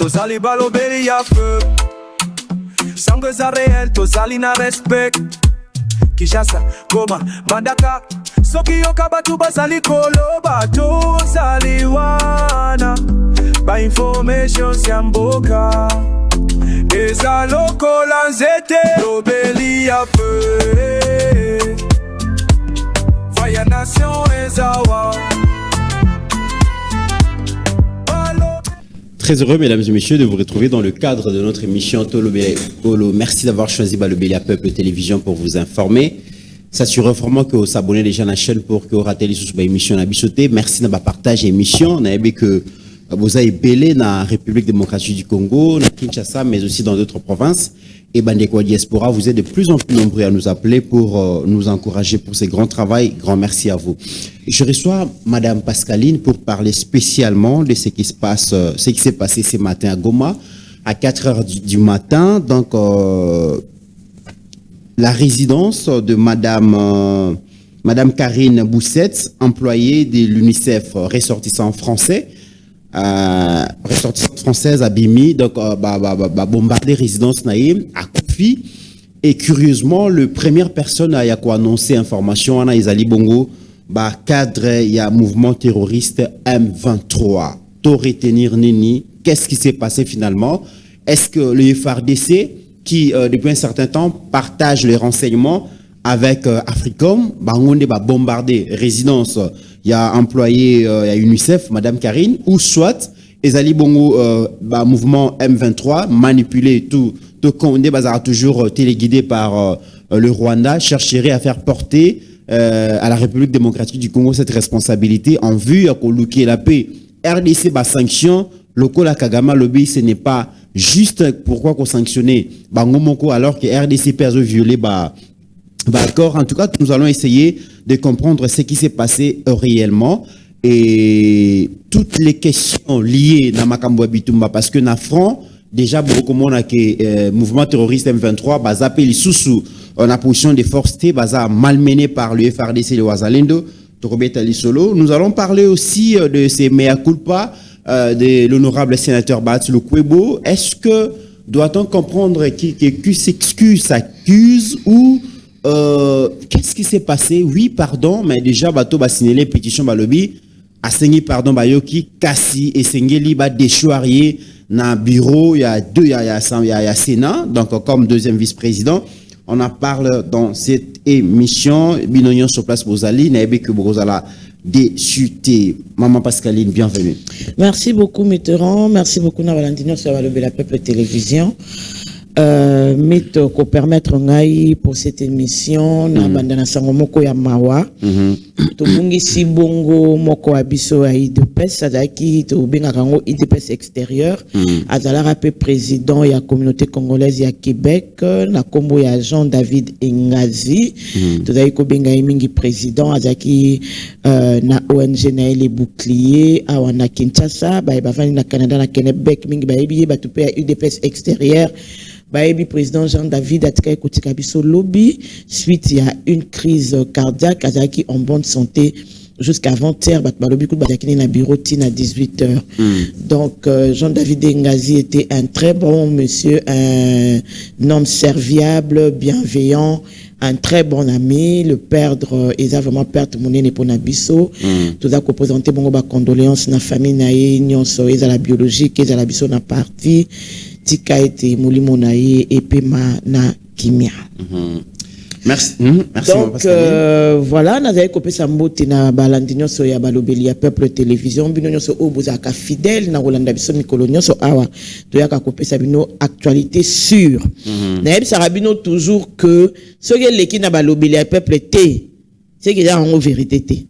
tozali balobeli ya feu sango eza réel tozali na respect Kinshasa, Goma, Mandaka soki yoka batu bazali koloba tozali wana ba information siamboka eza lokola nzete lobeli ya feu Faya nation ezawa. Très heureux, mesdames et messieurs, de vous retrouver dans le cadre de notre émission Tolobele Kolo. Merci d'avoir choisi Balobele Peuple Télévision pour vous informer. S'assurer vraiment que vous abonnez déjà à la chaîne pour que vous ratez les sous émission à Bissoté. Merci de partager l'émission. On a aimé que vous avez belé dans la République démocratique du Congo, dans Kinshasa, mais aussi dans d'autres provinces. Et Bandekwa Diaspora, vous êtes de plus en plus nombreux à nous appeler pour nous encourager pour ce grand travail. Grand merci à vous. Je reçois Madame Pascaline pour parler spécialement de ce qui se passe, ce qui s'est passé ce matin à Goma, à 4 heures du matin. Donc, la résidence de Madame Karine Boussette, employée de l'UNICEF ressortissant français, ressortissante française à Bimi, donc bombardé résidence naïm à Kofi. Et curieusement, le première personne à annoncer information à Isali Bongo, cadre il y a mouvement terroriste M23. To retenir Nini, qu'est-ce qui s'est passé finalement? Est-ce que le FARDC, qui depuis un certain temps partage les renseignements avec Africom, on va bombarder résidence, il y a employé, il y a UNICEF, Madame Karine, ou soit, Ezali Bongo, mouvement M23, manipulé, tout Condé Bazar toujours téléguidé par le Rwanda, chercherait à faire porter à la République démocratique du Congo cette responsabilité en vue à coloquer la paix. RDC, sanction, Lokola Kagama Lobby, ce n'est pas juste pourquoi qu'on sanctionne Bangomoko alors que RDC perd violé d'accord. En tout cas, nous allons essayer de comprendre ce qui s'est passé réellement et toutes les questions liées à Makambo Bitumba parce que na front déjà beaucoup monde a que mouvement terroriste M23 bazapé les sous en opposition des forces T baza malmené par le FARDC le Wazalendo Torobeta Lisolo. Nous allons parler aussi de ces mea culpa de l'honorable sénateur Batsou Kwebo. Est-ce que doit-on comprendre qu'il s'excuse, s'accuse ou qu'est-ce qui s'est passé? Oui, pardon, mais déjà bateau va signer les pétitions balobi a signé pardon bayoki kasi et sengeli ba déchoirier na bureau il y a Sénat donc comme deuxième vice-président. On en parle dans cette émission Binonion sur place Bozali naebe que Bozala déchuté. Maman Pascaline, bienvenue. Merci beaucoup Mitterrand, merci beaucoup na Valentino sur Balobele Peuple Télévision. Mito ko permettre ngai pour cette émission na bandana sango moko ya mawa to bungi si bongo moko abiso ya IDPS azaki to benga kango IDPS extérieur azala rappé président ya communauté congolaise ya Québec na kombo ya Jean-David Engazi to zaki ko benga mingi président azaki na ONG na les boucliers awana Kinshasa ba fani na Canada na Québec mingi ba yebi ba to pe IDPS extérieur. Baebi président Jean-David Atika Kotika Biso lobby suite il y a une crise cardiaque azaki en bonne santé jusqu'à avant-hier balobi coup bazaki na bureau tina 18h. Donc Jean-David Engazi était un très bon monsieur, un homme serviable, bienveillant, un très bon ami. Le perdre ils a vraiment perdre monene pour Nabiso. Tout a représenté bongo ba condoléances na famille na nyonso ils a la biologique ils a la biso na partie tika ete molimo na ye epema na kimia. Merci. Donc voilà, nous avons coupé sa mbote na balandinyo so ya Balobele Peuple Télévision bino so obuzaka fidèle na Rolanda biso mikolo so awa to ya ka coupé sa bino actualité sûre. Na yebisa rabino toujours que ce que leki na Balobele Peuple T c'est qu'il y a en vérité T.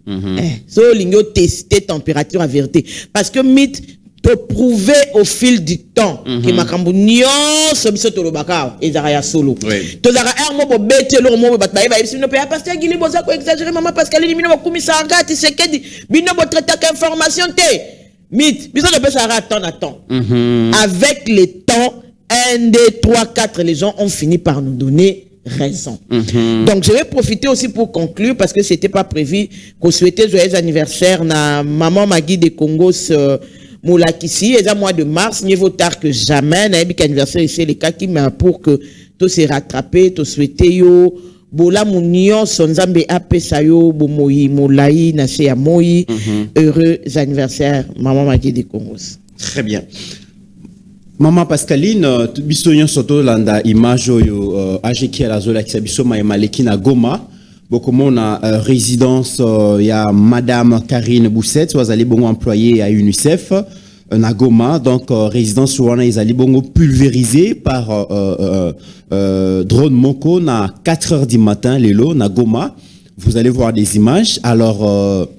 So lingo tester température à vérité parce que mythe te prouver au fil du temps que makambu nyonso biso to lobaka ezara solo to zara mo bo betelo mo bat ba ba sino pe pasteur Gili boza ko exagérer maman Pascaline bino bo kumisa ngati sekedi bino bo traiter information te mythe biso de pesa attend avec le temps 1 2 3 4 les gens ont fini par nous donner raison. Donc je vais profiter aussi pour conclure parce que c'était pas prévu qu'on souhaitait joyeux anniversaire na maman Magui de Congos Moulakisi, et mois de mars, mieux vaut tard que jamais, n'a pas anniversaire ici, les cas qui m'a pour que tout se rattraper, tout souhaiter yo, bola mounion, son zambe ape sayo, bomoyi, moulaï, nase ya moyi, heureux anniversaire, maman Magui de Congos. Très bien. Maman Pascaline, bisogno soto landa image yo ajeki la zola ki biso ma maleki na Goma. Beaucoup na résidence ya madame Karine Bousset, wazali bongo employé à UNICEF na Goma, donc résidence wana izali bongo pulvérisé par drone Moko na 4h du matin lelo na Goma. Vous allez voir des images. Alors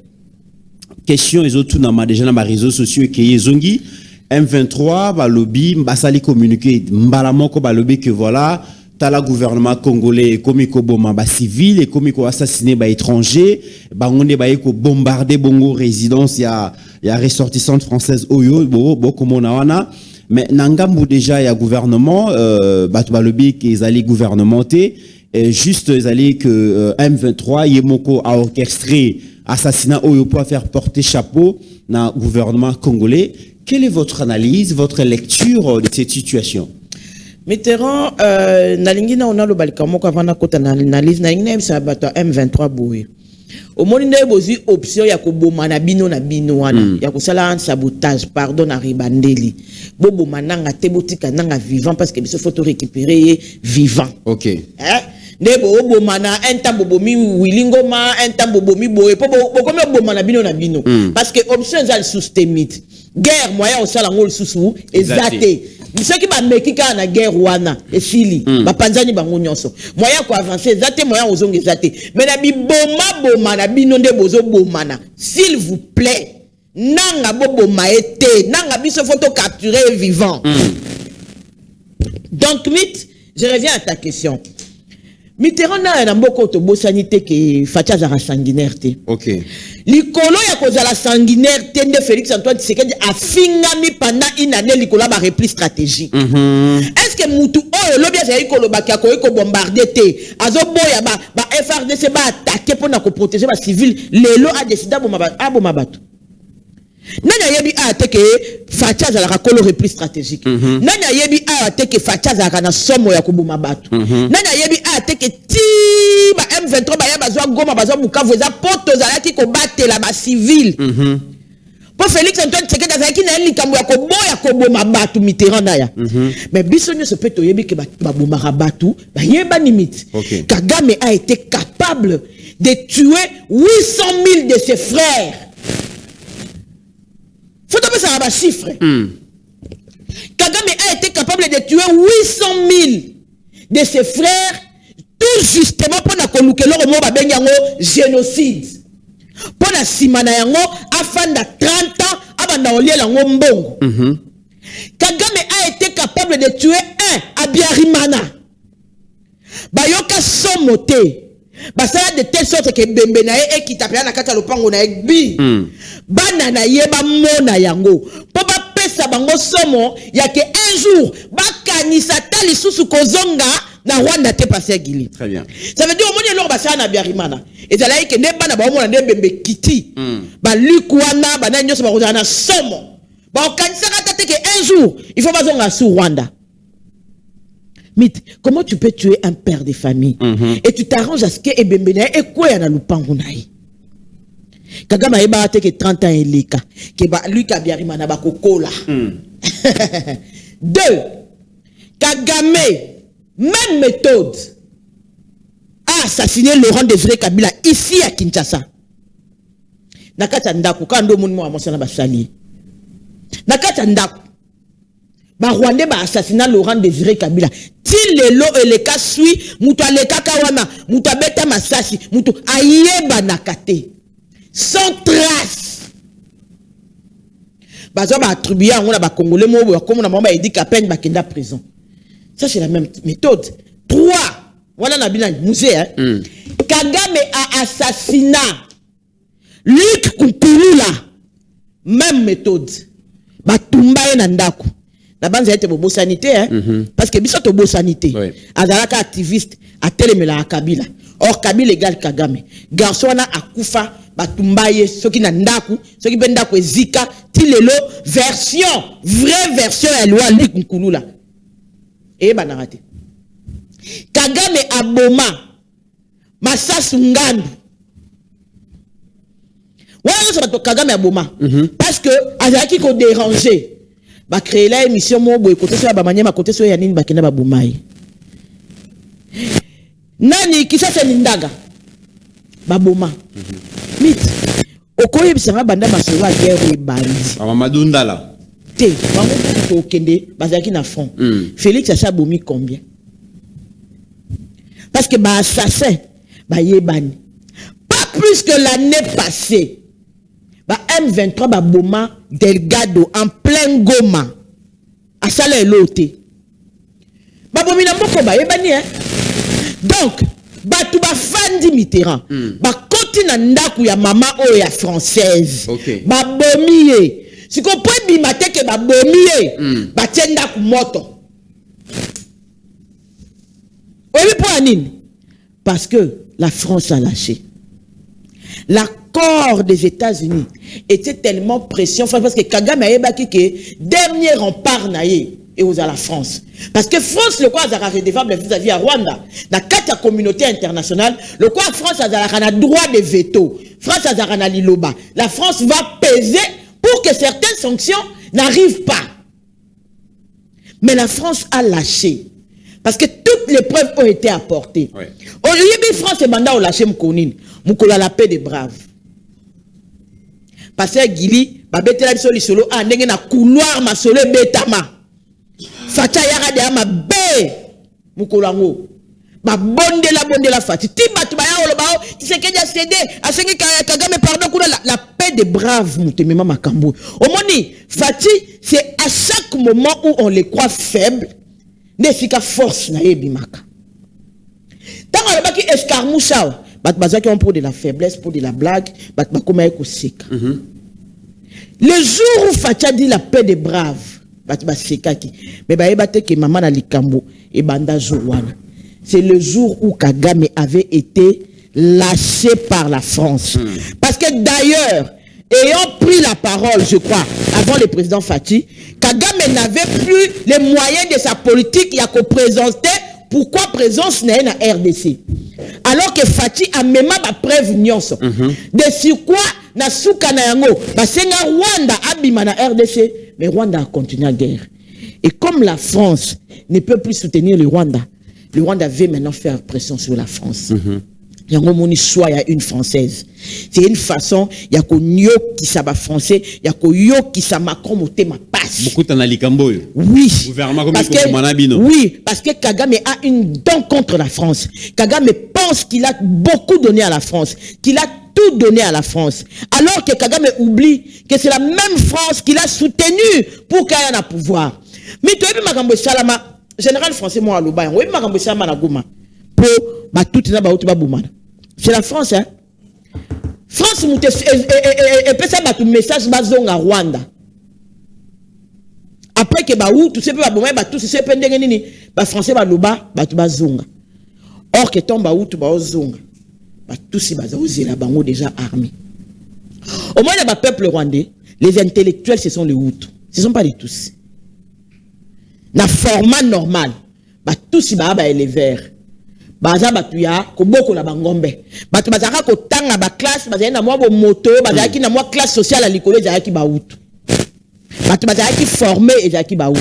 question les autres na déjà na ma réseaux sociaux que yezongi M23 balobi basali communiqué mbalamoko balobi que voilà la gouvernement congolais comme boma ba civil et comme assassiné ba étranger ba onde ba ko bombarder bongo résidence ya ressortissante française oyo beaucoup mona wana mais nangambu déjà ya gouvernement batu balobi qu'ils allaient gouvernementé juste ils allaient que M23 yemoko a orchestré assassinat oyo pour faire porter chapeau na gouvernement congolais. Quelle est votre analyse, votre lecture de cette situation? Mitterrand, nalingi na ona lo balika moko avana kota na analyse na ingna bisa bato M23 boye. Au moni nde bozi option ya koboma na bino wana ya kosala sabotage pardon na ribandeli. Bobo mananga tebotika nanga vivant parce que biso faut récupérer vivant. OK. Ne bo mana un temps bobomi wilingoma un temps bobomi boye po bokomi boma na bino parce que option za systémique. Guerre moyen au sala ngol susu ezate. Ceux qui va meki ka na guerre wana esili ba panzani bango nyonso. Moyen ko avancer ezate moyen ozonga ezate. Mais na bi boma na bino nde bozo bomana. S'il vous plaît, nanga boboma été, nanga biso photo capturer vivant. Donc mythe, je reviens à ta question. Mitterrand na mboko to bosanité que fatia za sanguinaire te. OK. Likolo ya kozala sanguinaire te nde Félix Antoine Tshisekedi a fingami pendant une année likolo ba repli stratégique. Est-ce que mutu oyo lobia za ikolo ba ko bombarder te azo boya ba FRDC ba attaquer pour na ko protéger ba civil lelo a décidé aboma bato. Nanya yebi a te que fatia za la kolo repli stratégique. Nanya yebi a te que fatia za na somo ya kubuma bato. Nanya yebi a te que ti ba M23 ba ya bazwa Goma bazwa Bukavu za poto za lati ko batela ba civil. Pour Félix Antoine Tshisekedi za ki na likambo ya ko boya ko boma bato Mitterrand ya. Mais biso nyo se peut to yebi que ba boma bato ba yeba limite. Kagame a été capable de tuer 800 000 de ses frères. Faut que ça va chiffre. Kagame a été capable de tuer 800 000 de ses frères, tout justement pour na kolukelo mo ba benyango génocide. Pour na simana yango afin da 30 ans abanda olie la mbongo. Kagame a été capable de tuer un Abiyarimana. Bayoka somote. Basala de telle sorte que Bembe na e qui tapela na kata lopango na ekbi. Bana na yeba mona yango. Po ba pesa bango somo ya ke un jour ba kanisa tali susu kozonga na Rwanda te passé gili. Très bien. Ça veut dire au moni lor basala na Abiyarimana. Et ça là que ne bana ba mona ne Bembe kiti. Ba lukwana bana nyoso ba kozana na somo. Ba kanisa kata te que un jour il faut bazonga sur Rwanda. Mythe, comment tu peux tuer un père de famille et tu t'arranges à ce que Ebembena et quoi y a na lupango naï. Kagame eba te que 30 ans elika que ba lui Abiyarimana ba kokola. 2. Kagame même méthode a assassiné Laurent Désiré Kabila ici à Kinshasa. Nakata ndako kando munmo amosana basali. Nakata ndako ba Rwandais ba assassinat Laurent Désiré Kabila. Ti lelo eleka sui mutu aleka kawana mutu abeta masasi mutu ayeba nakate sans trace. Bazo ba attribuer ngona ba congolais mo comme na mama edi ka peine ba kenda prison. Ça c'est la même méthode. 3. Voilà na bilan musée hein. Kagame a assassiné Luc Kukulula. Même méthode. Ba tumba na ndako. La bande a été bobo sanité, hein? Parce que biso to bobo sanité. Azalaka activiste, a telemela a Kabila. Or Kabila égale Kagame. Garçon a akufa, batumbaye, ceux qui na ndaku, ceux qui ben ndaku ezika, tilelo version, vraie version ya loi Luc Nkulu et banarate. Kagame aboma Masasu Ngandu. Voilà ça va Kagame aboma parce que azaki ko déranger. Ba créer la émission mo boy côté sur ba manière ma côté sur yanine ba kenda ba bomai. Nani qui ça c'est Nindaga. Ba boma. Mit. Okoye bisanga banda masolo a guerre bandi. Mamadou Ndala. Te, bango ko kende bazaki na front. Félix a bomi combien? Parce que ba assassin ba yebani. Pas plus que l'année passée. Ba M23 ba boma Delgado en plein Goma. A sala elote. Ba bomi na moko ba yebani hein. Donc, ba tu ba fandi Mitterrand. Ba koti na ndaku ya mama o ya française. Okay. Ba bomi ye. Si ko po bimate ke ba bomi ye. Ba tenda ku moto. Oui, pour Anine. Parce que la France a lâché. L'accord des États-Unis était tellement pression parce que Kagame a ébaki que dernier rempart naïe et aux à la France. Parce que France, le quoi a redevable vis-à-vis à Rwanda. Dans la communauté internationale, le quoi France a droit de veto. France a liloba. La France va peser pour que certaines sanctions n'arrivent pas. Mais la France a lâché. Parce que toutes les preuves ont été apportées. Aujourd'hui, France et mandat ont lâché Moukounine. Moukoula la paix des braves. Parce que Gili, babete la bisoli solo, ah, n'engé na couloir ma solo betama. Facha yara de ama be. Moukoula ngo. Ba bonde la fati. Tiba tu baya olo bao, tu sais qu'il y a cédé. A ce qui Kagame pardon kuna la paix des braves moutemema makambo. Au moni, Fati, c'est à chaque moment où on les croit faibles. Nefika force na ebimaka. Tant on a qui escarmoucha, bat bazaki on pour de la faiblesse, pour de la blague, bat bakoma eko seka. Le jour où Fatia dit la paix des braves, bat baseka ki. Mais ba ebate ke maman na likambo e banda jowana. C'est le jour où Kagame avait été lâché par la France. Parce que d'ailleurs, ayant pris la parole, je crois, avant le président Fati, Kagame n'avait plus les moyens de sa politique, il y a qu'au présenter pourquoi présence n'est na RDC. Alors que Fati a même ma preuve nyonso. De sur quoi na souka na yango, basenga Rwanda abima na RDC, mais Rwanda a continué la guerre. Et comme la France ne peut plus soutenir le Rwanda veut maintenant faire pression sur la France. Il y a un choix, il y a une française. C'est une façon, il y a un qui s'aba français, il y a un qui s'aba Macron moté ma passe. Beaucoup t'en as likambo. Oui. Parce que Kagame a une dent contre la France. Kagame pense qu'il a beaucoup donné à la France, qu'il a tout donné à la France. Alors que Kagame oublie que c'est la même France qu'il a soutenue pour qu'il ait un pouvoir. Mais tu as vu Salama, général français moi à Loubaï, oui, Magambo Salama na Gouma. Pour c'est la France, hein. France et peut ça battre message bazong à Rwanda. Après que baou tout ces peu ba tout ces pendenge nini ba français ba loba ba tout bazonga. Or que tombe baou tout bazonga. Ba tout si bazauzi la bango déjà armés. Au moins le peuple rwandais, les intellectuels ce sont les Hutus. Ce sont pas les tous. Na format normal, ba tout si ba éleveur. Baza batuya ko boko la bangombe batu bazaka ko tanga ba classe bazali na mwa bo moto bazaki na mwa classe sociale à likolo ezaki ba utu batu bazaki formé ezaki ba utu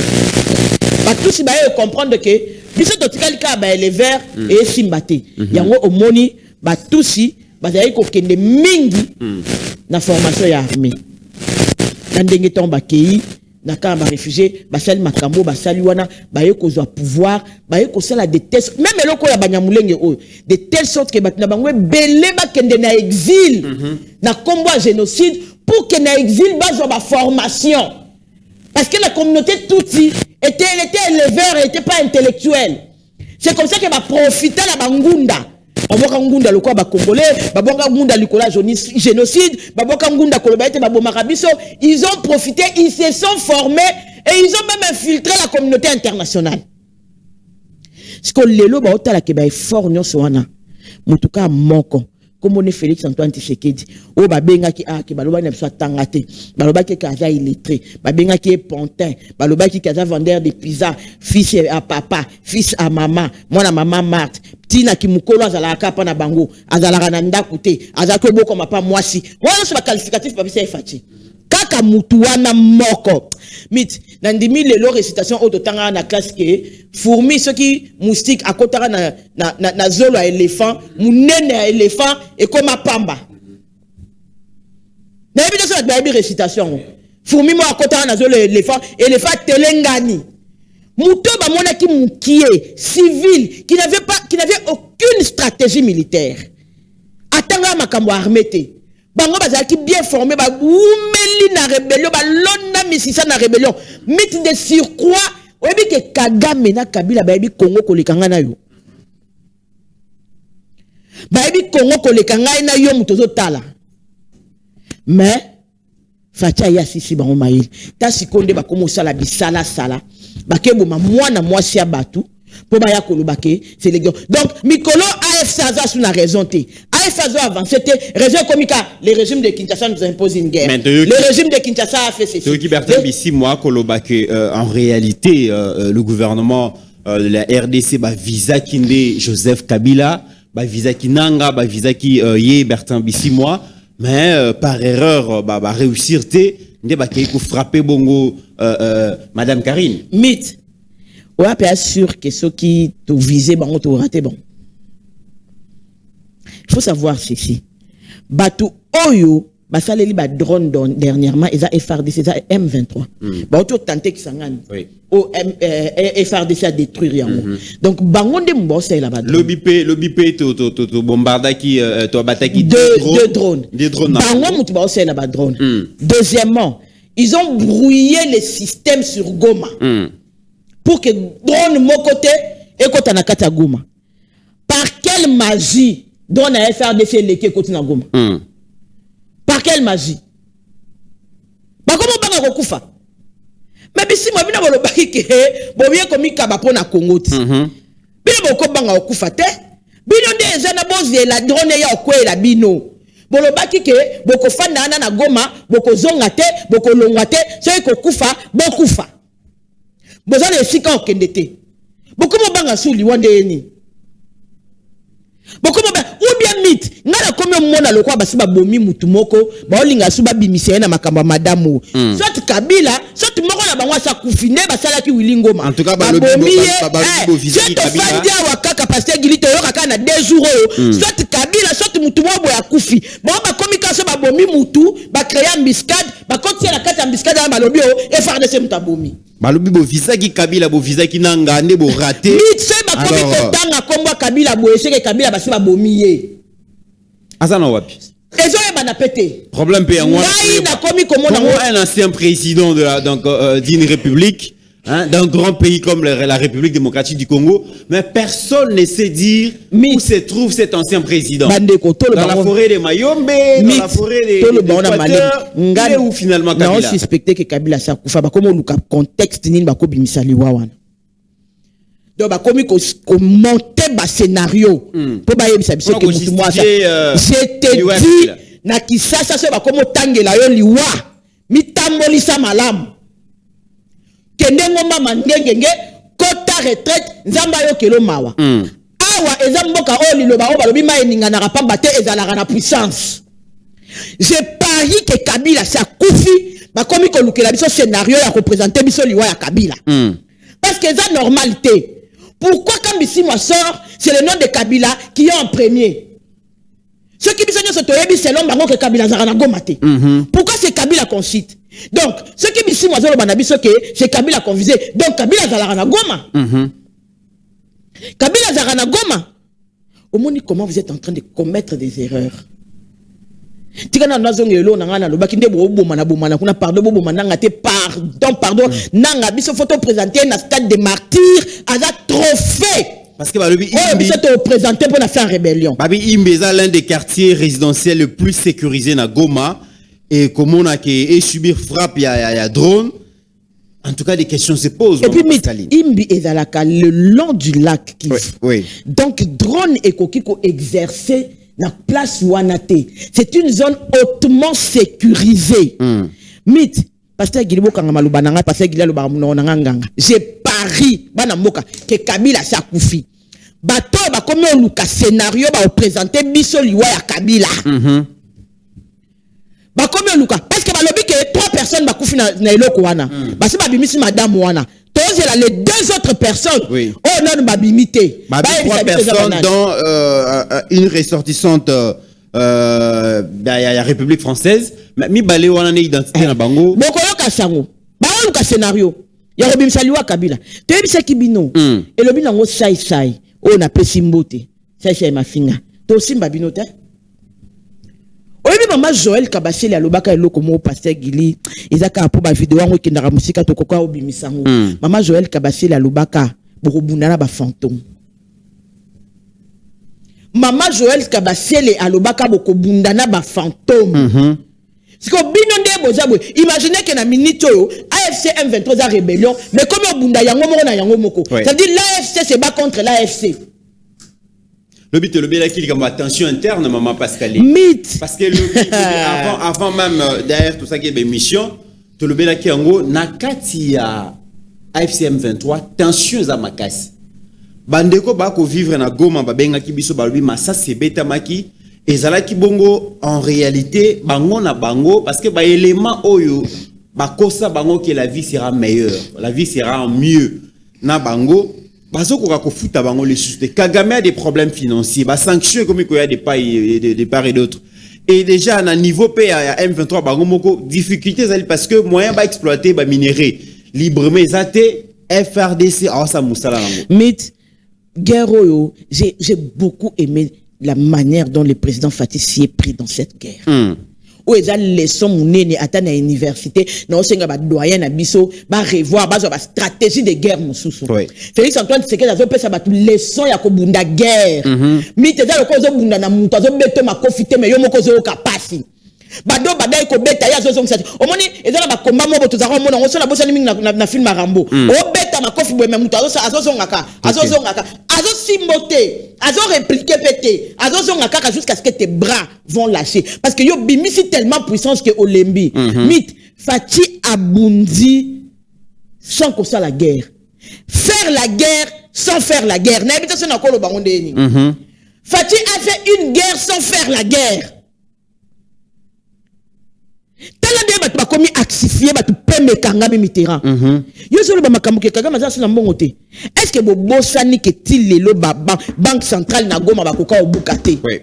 batu si ba comprendre que biso to tikali ka ba éleveur et simbate yango omoni batu si bazali ko kende mingi na formation ya armée na ndenge tomba kei na kamba réfugié basali makambo basali wana baye kozwa pouvoir baye kosala de telle même eloko ya banyamulenge oyo de telle sorte que batina bangwe belé bakende na exil na kombo génocide pour que na exil bazwa ba formation parce que la communauté tutsi était éleveur et était pas intellectuelle. C'est comme ça que va profiter la bangunda baboka ngunda lokwa ba congolais baboka ngunda likola génocide baboka ngunda kolobaite babomaka biso. Ils ont profité, ils se sont formés et ils ont même infiltré la communauté internationale. Ce que lelo ba otala ke ba fort nyonso wana mutuka moko comme on est Félix Antoine Tshisekedi o babenga ki a ki baloba na biso tangate baloba ki kaza illettré babenga ki pontin baloba ki kaza vendeur de pizza fils à papa fils à maman mwana maman Marthe tina ki mukolo azala kapa na bango azala na ndako te azako boko mapa mwasi wana so ba qualificatif pa bisa efati kaka mutu wana moko mit na ndimi lelo récitation auto tanga na classe ke fourmi ce qui moustique akotara na zolo à éléphant munene à éléphant et comme pamba na yebi so na yebi récitation fourmi mo akotara na zolo éléphant telengani muto ba mona ki mukie civil qui n'avait aucune stratégie militaire atanga makambo armée bango bazaki bien formé ba umeli na rébellion ba lona misisa na rébellion mythe de surcroît oyebi ke Kagame na Kabila ba yebi Congo kolekanga na yo ba yebi Congo kolekanga na yo mutozo tala mais fatia ya sisi bango maïl ta sikonde ba komo sala bisala sala ba kebo ma mwana mwasi ya batu po ba ya kolobake c'est les gars donc mikolo AFSA sous la raison té AFSA avancé té raison comica le régime de Kinshasa nous impose une guerre le régime de Kinshasa a fait ceci qui Bertrand ici moi kolobake en réalité le gouvernement de la RDC ba visa kinde Joseph Kabila ba visa kinanga ba visa ki yé Bertrand Bissi moi mais par erreur ba réussir té ndé ba ki frapper bongo madame Karine mythe. On va pas sûr que ceux qui te visent, bon, te raté bon. Il faut savoir ceci. Batu Oyo, basaleli ba drone dernièrement, ils a FRDC, ils a M23. Bah, tout tenté qui s'engane. Au FRDC a détruire yango. Donc, bangonde mbosse là-bas. L'OBP, to bombarda qui, to abataki deux drones. Des drones. Bangon mouti bosse là-bas drone. Deuxièmement, ils ont brouillé les systèmes sur Goma. Pour que drone mon côté et côté na kata Goma. Par quelle magie drone a FRDC leke côté na Goma? Par quelle magie? Ba comment banga kokufa? Mais bisi mo bina bolo baki ke bo bien komi kaba pona Congo ti. Bino boko banga kokufa te. Bino nde ezana bozi la drone ya okwela bino. Bolo baki ke boko fanda na Goma, boko zonga te, boko longa te, so kokufa, bokufa. Besoin de sika okendete. Beaucoup de banga souli wande ni. Beaucoup de ou bien mythe. Ngala comme mona lokwa basiba bomi mutumoko, ba olinga suba bimise na makamba madamu. Soit Kabila, soit moko na bangwa sa kufine basala ki wilingoma. En tout cas ba lobi visa Kabila. Soit wakaka pasteur gilito yo kaka na 2 jours. Soit Kabila, soit mutumobo ya kufi. Ba komika so ba bomi mutu, ba créer embuscade, ba kontia na kata embuscade na balobi o FRDC mutabomi. Balobi bo visa ki Kabila bo visa ki nanga nde bo raté. Mitse ba komi kotanga komba Kabila bo eseke Kabila basi ba bomiye. Azana wapi? Ezo e bana pété. Problème pe yango. Ngai na komi komona un ancien président de la donc d'une république, hein, d'un grand pays comme la République démocratique du Congo, mais personne ne sait dire où se trouve cet ancien président. Dans la forêt de Mayombe, dans la forêt de où finalement Kabila. Non, suspecté que Kabila sa kufa ba comme le contexte ni ba ko bimisa liwa wana. Donc ba komi ko monter ba scénario pour ba yebisa biso ke mutu mwasa. J'étais dit na kisasa so ba komo tangela yo liwa mitambolisa malamu. Kendengo mama ndengenge kota retraite nzamba yo kelo mawa. Awa eza mboka o liloba o balobi ma eninga na rapamba te ezalaka na puissance. Je parie que Kabila sa kufi ba komi ko lukela biso scénario ya représenter biso liwa ya Kabila. Parce que c'est normalité. Pourquoi quand Bissimo sort, c'est le nom de Kabila qui est en premier? Ceux qui disent que c'est l'homme que Kabila Zarana Gomate. Pourquoi c'est Kabila qu'on cite? Donc, ceux qui disent que c'est Kabila qu'on visait. Donc, Kabila Zarana Goma. Kabila Zarana Goma. Au monde, comment vous êtes en train de commettre des erreurs? Tikana nazongelo nangana lobaki ndebo bomana bomana kuna pardon bomana ngate pardon nanga biso photo présenter na stade de martyrs à trophée parce que Balobi Imbi s'est présenté pour la faire rébellion. Babi Imbi est l'un des quartiers résidentiels les plus sécurisés na Goma et comme on a que subir frappe il y a drone. En tout cas, des questions se posent. Et puis, Imbi est le long du lac Kivu. Oui. Donc, drone et kokiko exercer na place wanate. C'est une zone hautement sécurisée. Mythe. Pasteur Gilibo Kangamaluba nanga, Pasteur Gilibo Nanga. J'ai pari, bana moka, que Kabila sa koufi. Bato ba comme on luka scénario ba présenter biso liwa ya Kabila. Ba comme on luka parce que ba lobi que 3 personnes ba koufi na eloko wana. Ba se ba bimisi madame wana. Tous les 2 autres personnes. Oui. Oh non ba bimité. Ba 3 personnes dont une ressortissante la République française. Mi balé wana ne identité na bango. Bokolo kasango. Ba luka scénario. Ya robimisa liwa Kabila. To yebisa kibino. Et lobi nango sai. Oh, na pesi mbote. Ça, c'est ma finga. Toi aussi, mbabino, te? Oui, maman Joël Kabasele, alobaka eloko mo pasteur Gili. Ezaka pour ma vidéo, on qui n'a musika to koka obimisango. Maman Joël Kabasele, alobaka, borobunana ba fantôme. Maman Joël Kabasele, alobaka, bokobundana ba fantôme. C'est que bino nde bozabwe. Imaginez que na minute yo, AFC M23 a rébellion, mais comme yo bunda yango moko na yango moko. Ça veut dire l'AFC se bat contre l'AFC. Le but le bien qu'il y a une tension interne maman Pascal. Mythe. Parce que avant même derrière tout ça qui est émission, to le bien qui yango nakati ya AFC M23 tension za makasi. Bandeko ba ko vivre na Goma ba benga ki biso ba lui massa se beta maki. Et ça qui bongo en réalité bango na bango parce que ba élément oyo ba kosa bango que la vie sera meilleure, la vie sera mieux na bango bazo ko futa bango les sous. Kagame a des problèmes financiers, ba sanction comme il y a des part et d'autres. Et déjà à niveau P à M23 bango moko difficultés parce que moyen ba exploiter ba minerai librement zate FRDC a sa musala nango. Mythe guerre oyo, j'ai beaucoup aimé la manière dont le président Fatih s'y est pris dans cette guerre. Où ils ont leçon mounene à ta université, non c'est nga doyen na biso, ba revoir ba stratégie de guerre mususu. Félix Antoine Tshisekedi azo pesa ba leçon ya ko bunda guerre. Mi te za lo ko zo bunda na muto azo beto makofite me yo moko zo kapasi. Bado badai ko beta ya zo ngisa. Omoni ezala ba komba mo boto za ko mona ngoso na bosani mingi na film Rambo. O beta makofi bo me muto azo zongaka, azo simboté, azo répliquer pété, azo zongaka jusqu'à ce que tes bras vont lâcher parce que yo bimisi tellement puissance que Olembi. Mythe Fatih abundi sans qu'on soit la guerre. Faire la guerre sans faire la guerre. Na habitation na ko lo bango ndeni. Fatih a fait une guerre sans faire la guerre. Tellement bien batu bakomi axifié batu pembe kangami Mitterrand. Yo solo ba makambo ke Kagame za sina mbongo te. Est-ce que bo bosani ke til lelo ba banque centrale na Goma bakoka obukate? Oui.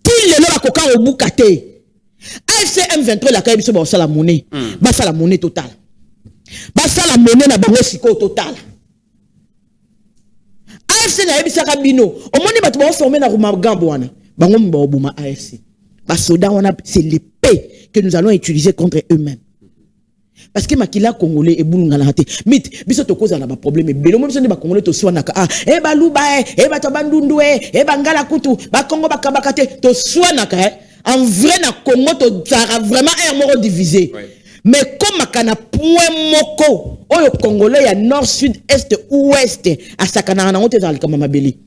Til lelo bakoka obukate. AFC M23 la kayebiso ba sala monnaie. Ba sala monnaie totale. Ba sala monnaie na bango siko total. AFC na yebisa kabino. Omoni batu ba formé na Ruma Gambo wana. Bango mba obuma AFC. C'est l'épée que nous allons utiliser contre eux-mêmes. Parce que Makila Congolais et Boulungalate. Mais biso to cause na ba problème belo mo biso ne ba Congolais to soa naka e ba luba e ba tabandundu e ba ngala kutu ba Congo ba kabakate to soa naka en vrai na Congo to sera vraiment un moro divisé. Mais comme makana point moko oyo Congolais ya nord sud est ouest à sakana na ngote za kama mabeli.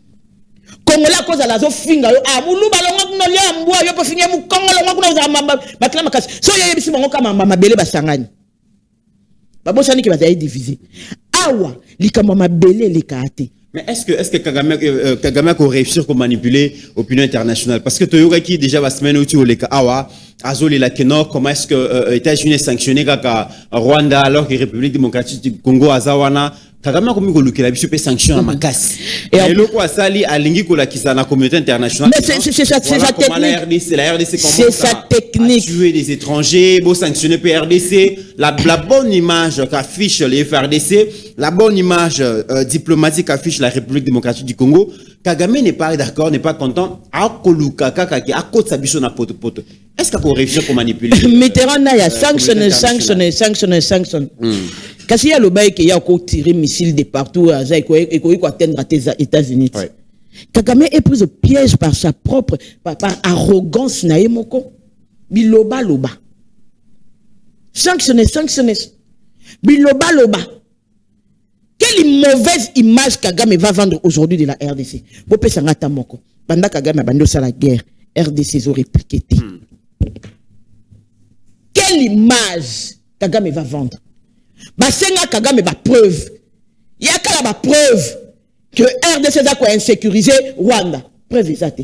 Congolais à cause à la zofinga yo abulu balonga kuno lia mbwa yo po finye mu Congo longa kuno za bakla makasi so yeye bisi bango kama mabele basangani babosani ki bazali divisé awa likambo mabele lekate. Mais est-ce que Kagame a réussi à manipuler l'opinion internationale? Parce que Toyoga qui déjà va se mettre au leka awa azoli la Keno, comment est-ce que États-Unis sanctionné kaka Rwanda alors que République démocratique du Congo azawana Kagame a commis que la biso peut sanctionner ma casse. Et le quoi sali a lingi ko la kisa na communauté internationale. Mais c'est sa technique. La RDC c'est sa technique. Tuer des étrangers, beau sanctionner PRDC, la bonne image qu'affiche les FRDC, la bonne image diplomatique qu'affiche la République démocratique du Congo. Kagame n'est pas d'accord, n'est pas content. Akoluka kaka ki akot sa biso na poto. Est-ce qu'on réussit à manipuler? Mitterrand n'a sanctionné. Kasi ya le bail qui y a encore tiré missile de partout à Zaïko et qu'on atteindre les États-Unis. Kagame est pris au piège par sa propre par arrogance naïmoko. Biloba loba. Sanctionner. Biloba loba. Que quelle mauvaise image Kagame va vendre aujourd'hui de la RDC. Bopé Sangata Moko. Pendant Kagame a bandé la guerre, RDC ont répliqué. Quelle image Kagame va vendre? Basenga Kagame va preuve. Il y a qu'à la preuve que RDC a insécurisé Rwanda. Preuve exacte.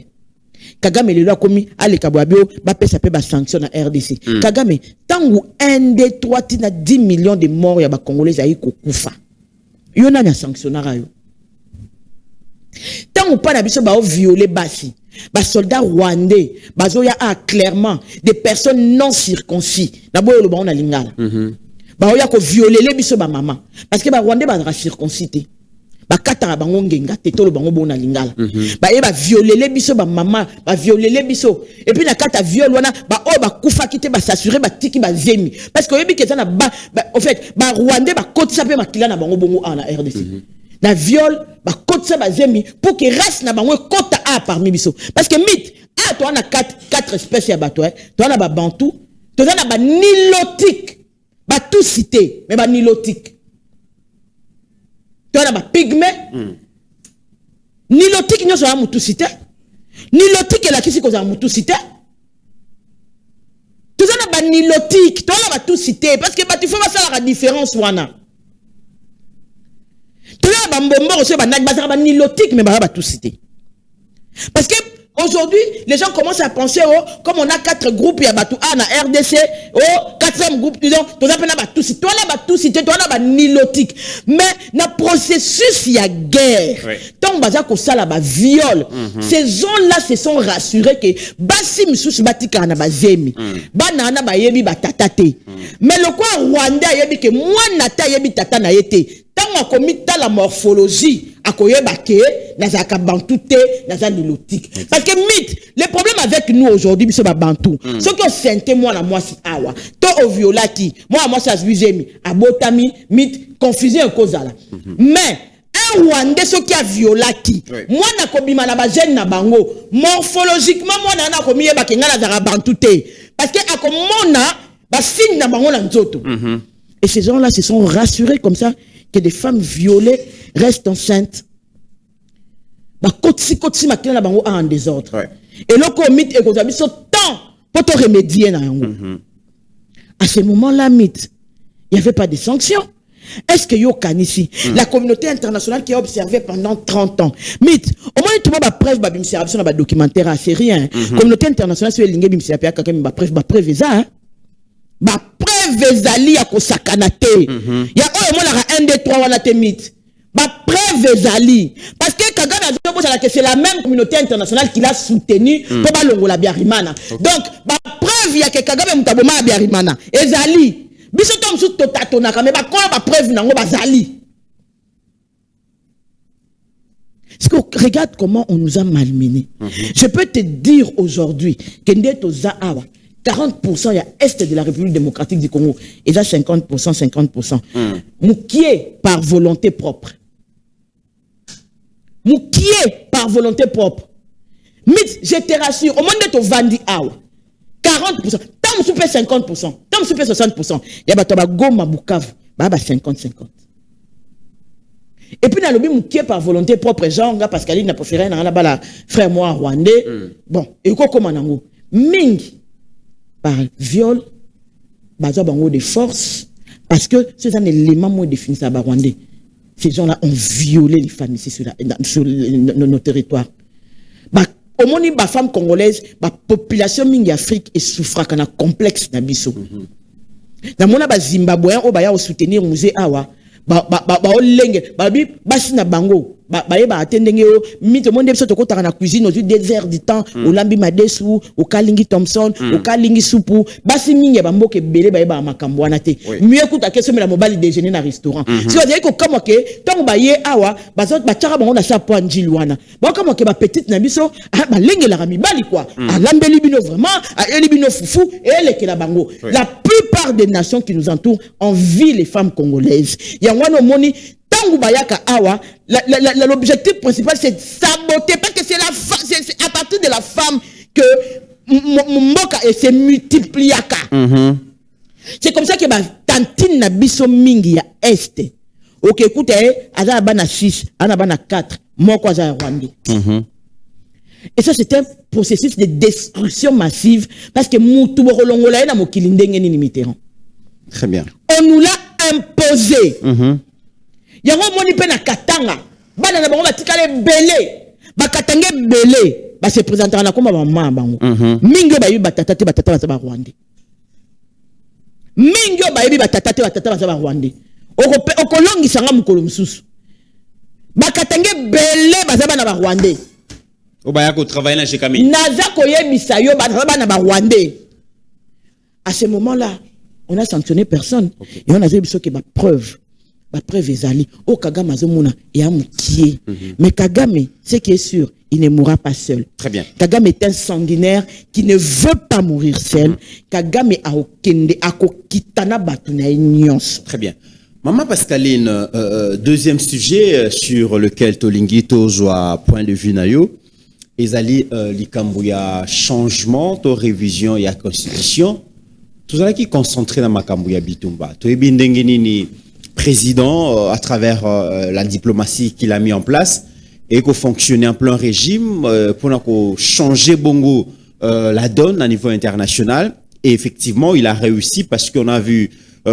Kagame le loi commis à l'Ekabouabio, Bapé sa ba sanction à RDC. Kagame, tangu 1, 2, 3, tina 10 millions de morts ya ba Congolais aïe koufa. Yon a sanctionnara yo. Tangu pas nabiso ba violer basi. Ba soldats rwandais, bazoya a clairement des personnes non circoncis. D'abord le ba on a lingala. Ba oya ko violer les biso ba maman parce que ba rwandais ba circoncité. Ba katara bango ngenga te tolo bango bona lingala ba e ba violer les biso ba maman ba violer les biso et puis na kata viol wana ba o ba kufa kite ba s'assurer ba tiki ba zemi parce que yebi ke na ba en fait ba rwandais ba kotisa pe makila na bango bongo na RDC na viol ba kotisa ba zemi pour que reste na bango kota a parmi biso parce que mythe a toi na quatre espèces ya bato toi na ba bantou toi na ba nilotique ba tout cité mais ba nilotique tu as des pygmées, nilotique nous sommes tout cité, nilotique la qui c'est qu'on a tout cité. Tu as des nilotique, tu as tout cité parce que tu faut pas faire la différence wana. Tu as des bonbons aussi des nilotique mais pas tout cité. Parce que aujourd'hui, les gens commencent à penser, oh, comme on a 4 groupes, il y a Batou A, na RDC, oh, 4e groupe, disons, tu as tout cité, toi là, tout cité, toi là, nilotique. Mais, dans le processus, il y a guerre. Tant que ça, ça là, viol. Ces gens-là se sont rassurés que, Bassi Moussous Batika na bazemi, Banana Bayebi Batatate. Mais le quoi Rwanda, yebi que moi, Nata yebi tata na yete. Tant qu'on a commis la morphologie, à koyebake, naza kabantou te, naza nilotique. Parce que mythe, le problème avec nous aujourd'hui, c'est bantou. Ce qui ont senté moi la moi si awa, to au violati, moi ça zuzemi, abotami, mythe, confusion cause là. Mais un Rwandais ce qui a violati, moi na kobima na ba jeune na bango, morphologiquement moi na komi yeba kenga naza bantou te. Parce que à comme mona, ba signe na bango na nzoto. Et ces gens-là se sont rassurés comme ça que des femmes violées restent enceintes. Bah, kotsi makina na bango en désordre. Et le comité et qu'on a mis ce temps pour te remédier na yango. À ce moment-là, mythe, il n'y avait pas de sanctions. Est-ce que yo kanisi la communauté internationale qui a observé pendant 30 ans. Mythe, au moins tout le monde a preuve ba bimsera sur ba documentaire c'est rien. Communauté internationale sur lingue bimsera pa ka ba preuve ça. Ba preuve ezali ya kosakana te. Ya oyo mona ka 1 2 3 wana te mythe. Ba preuve ezali parce que Kagame a dit que c'est la même communauté internationale qui l'a soutenu pour ba longola Biarimana. Donc ba preuve ya que Kagame mutaboma Biarimana ezali. Biso tom sou totatona mais ba ko ba preuve nango bazali. Parce que regarde comment on nous a malmenés. Je peux te dire aujourd'hui que ndeto za awa 40% il y a est de la République démocratique du Congo et là 50%. Moukié par volonté propre. Moukié par volonté propre. Mais je te rassure, au moins de ton vandi awa 40%, tam soupe 50%, tam soupe 60%. Il y a ba goma Bukavu, ba 50-50. Et puis dans le moukié par volonté propre, genre parce qu'elle n'a préféré na la frère moi rwandais. Bon, et quoi comment nango mingi par viol, bazo bango de force, parce que c'est un élément moins défini ça rwandais. Ces gens-là ont violé les femmes ici sur nos territoires. Au moins, les femmes congolaises, la population mingi Afrique est souffrant quand complexe na biso. Dans mon Zimbabwe, on va soutenir musée awa. Olenge, basi na bango. Ba atendenge yo mito monde biso tokota na cuisine au désert du temps au lambi madesu au kalingi Thompson au kalingi supu basi mingi ba mboke belé ba makambo wana te mieux kuta keso mela mobali déjeuner na restaurant si on dit que comme que tant ba ye awa bazot ba tchara bango na sa po njili wana ba comme que ba petite na biso ba lenge la mibali quoi a lambeli bino vraiment a elibino fufu et le que la bango la plupart des nations qui nous entourent envient les femmes congolaises ya wana moni tangu bayaka awa l'objectif principal c'est de saboter parce que c'est à partir de la femme que mboka et se multipliaka. C'est comme ça que tantine na biso mingi ya est ok écoute aza bana 6 ana bana 4 moko aza rwandais. Et ça c'est un processus de destruction massive parce que mutu bokolongola na mokili ndenge nini Mitterrand. Très bien. On nous l'a imposé. Yango moni pe na Katanga bana na bango batikale belé bakatanga belé ba se présenter na komba maman bango mingi ba yu batata ba Rwandais mingi ba yu batata ba Rwandais okolongi sanga mukolo mususu bakatanga belé baza bana ba Rwandais Obaya ko travailler na chez Camille. Naza koyebisa yo bana ba Rwandais. À ce moment-là, on a sanctionné personne et on a dit que ba preuve ezali o Kagame azomuna et a mutie. Mais Kagame, ce qui est sûr, il ne mourra pas seul. Très bien. Kagame est un sanguinaire qui ne veut pas mourir seul. Kagame a okende akokitana batuna nyons. Très bien. Maman Pascaline, deuxième sujet sur lequel Tolingi tozoa point de vue nayo. Ezali likambo ya changement to révision ya constitution. Tout ça qui concentré dans makambo ya bitumba. To ebindenge nini président à travers la diplomatie qu'il a mis en place et qu'on fonctionnait en plein régime pour changer bongo la donne à niveau international. Et effectivement, il a réussi parce qu'on a vu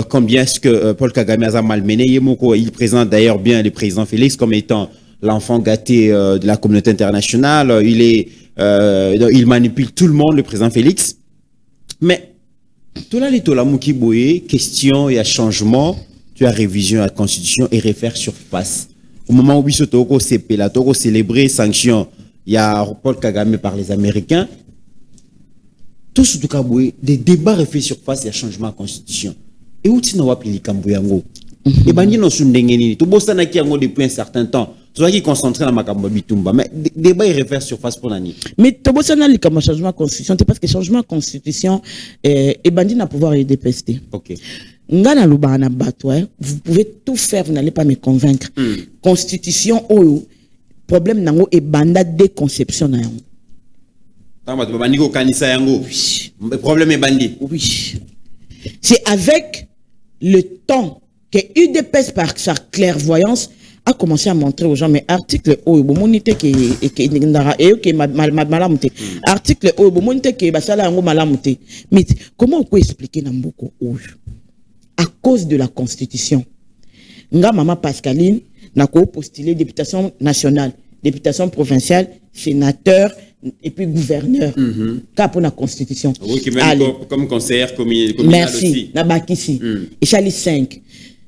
combien est-ce que Paul Kagame a malmené. Il présente d'ailleurs bien le président Félix comme étant l'enfant gâté de la communauté internationale. Il manipule tout le monde, le président Félix. Mais tout là, question, il y a changement, tu as révision à la constitution et refaire surface. Au moment où Bissotoko s'est célébré sanction, il y a Paul Kagame par les Américains. Tout ce cas, des débats refaits surface, il y a changement à la constitution. Et où tu n'as pas pris Kamboyango? Et ben, nous sommes des tout bossa na qui a depuis un certain temps. Tu vois qui concentré dans ma Bitumba. Mais débat il refaire surface pour l'année. Mais tu bossa na comme changement de constitution, c'est parce que changement de constitution et bandit n'a pouvoir y dépester. Ok. Ngana lubana batwa, vous pouvez tout faire, vous n'allez pas me convaincre. Constitution ou problème nango et banda déconception na yango. Le problème est bandit. Oui. C'est avec le temps que UDPS par sa clairvoyance a commencé à montrer aux gens mais article monité article monité basala yango malamuté. Mais comment on peut expliquer Namboko à cause de la constitution nga maman Pascaline n'a qu'à postuler députation nationale, députation provinciale, sénateur et puis gouverneur. Car pour la constitution. Oui, comme conseillère communal merci, aussi. Na bakisi. Et chali 5.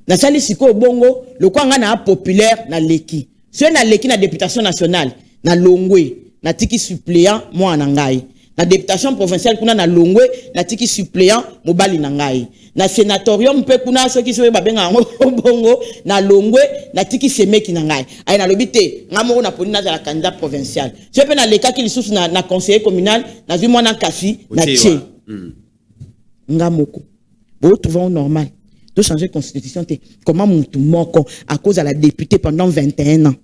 Na chali siko bongo, le quoi na populaire na leki. Si na leki na députation nationale, na longwe, na tiki suppléant moi nangai. Na députation provinciale kuna na longwe, na tiki suppléant mobali nangai. Na sénatorium pe kuna ceux qui sont babenga bongo na longwe na tiki semeki nangai. Ay na lobité ngamo na poni na la candidat provincial. Je pe na leka ki lisusu na conseiller communal na zui mwana kasi na tché. Ngamoko. Bo trouvons normal de changer constitution comment mutu moko à cause de la députée pendant 21 ans.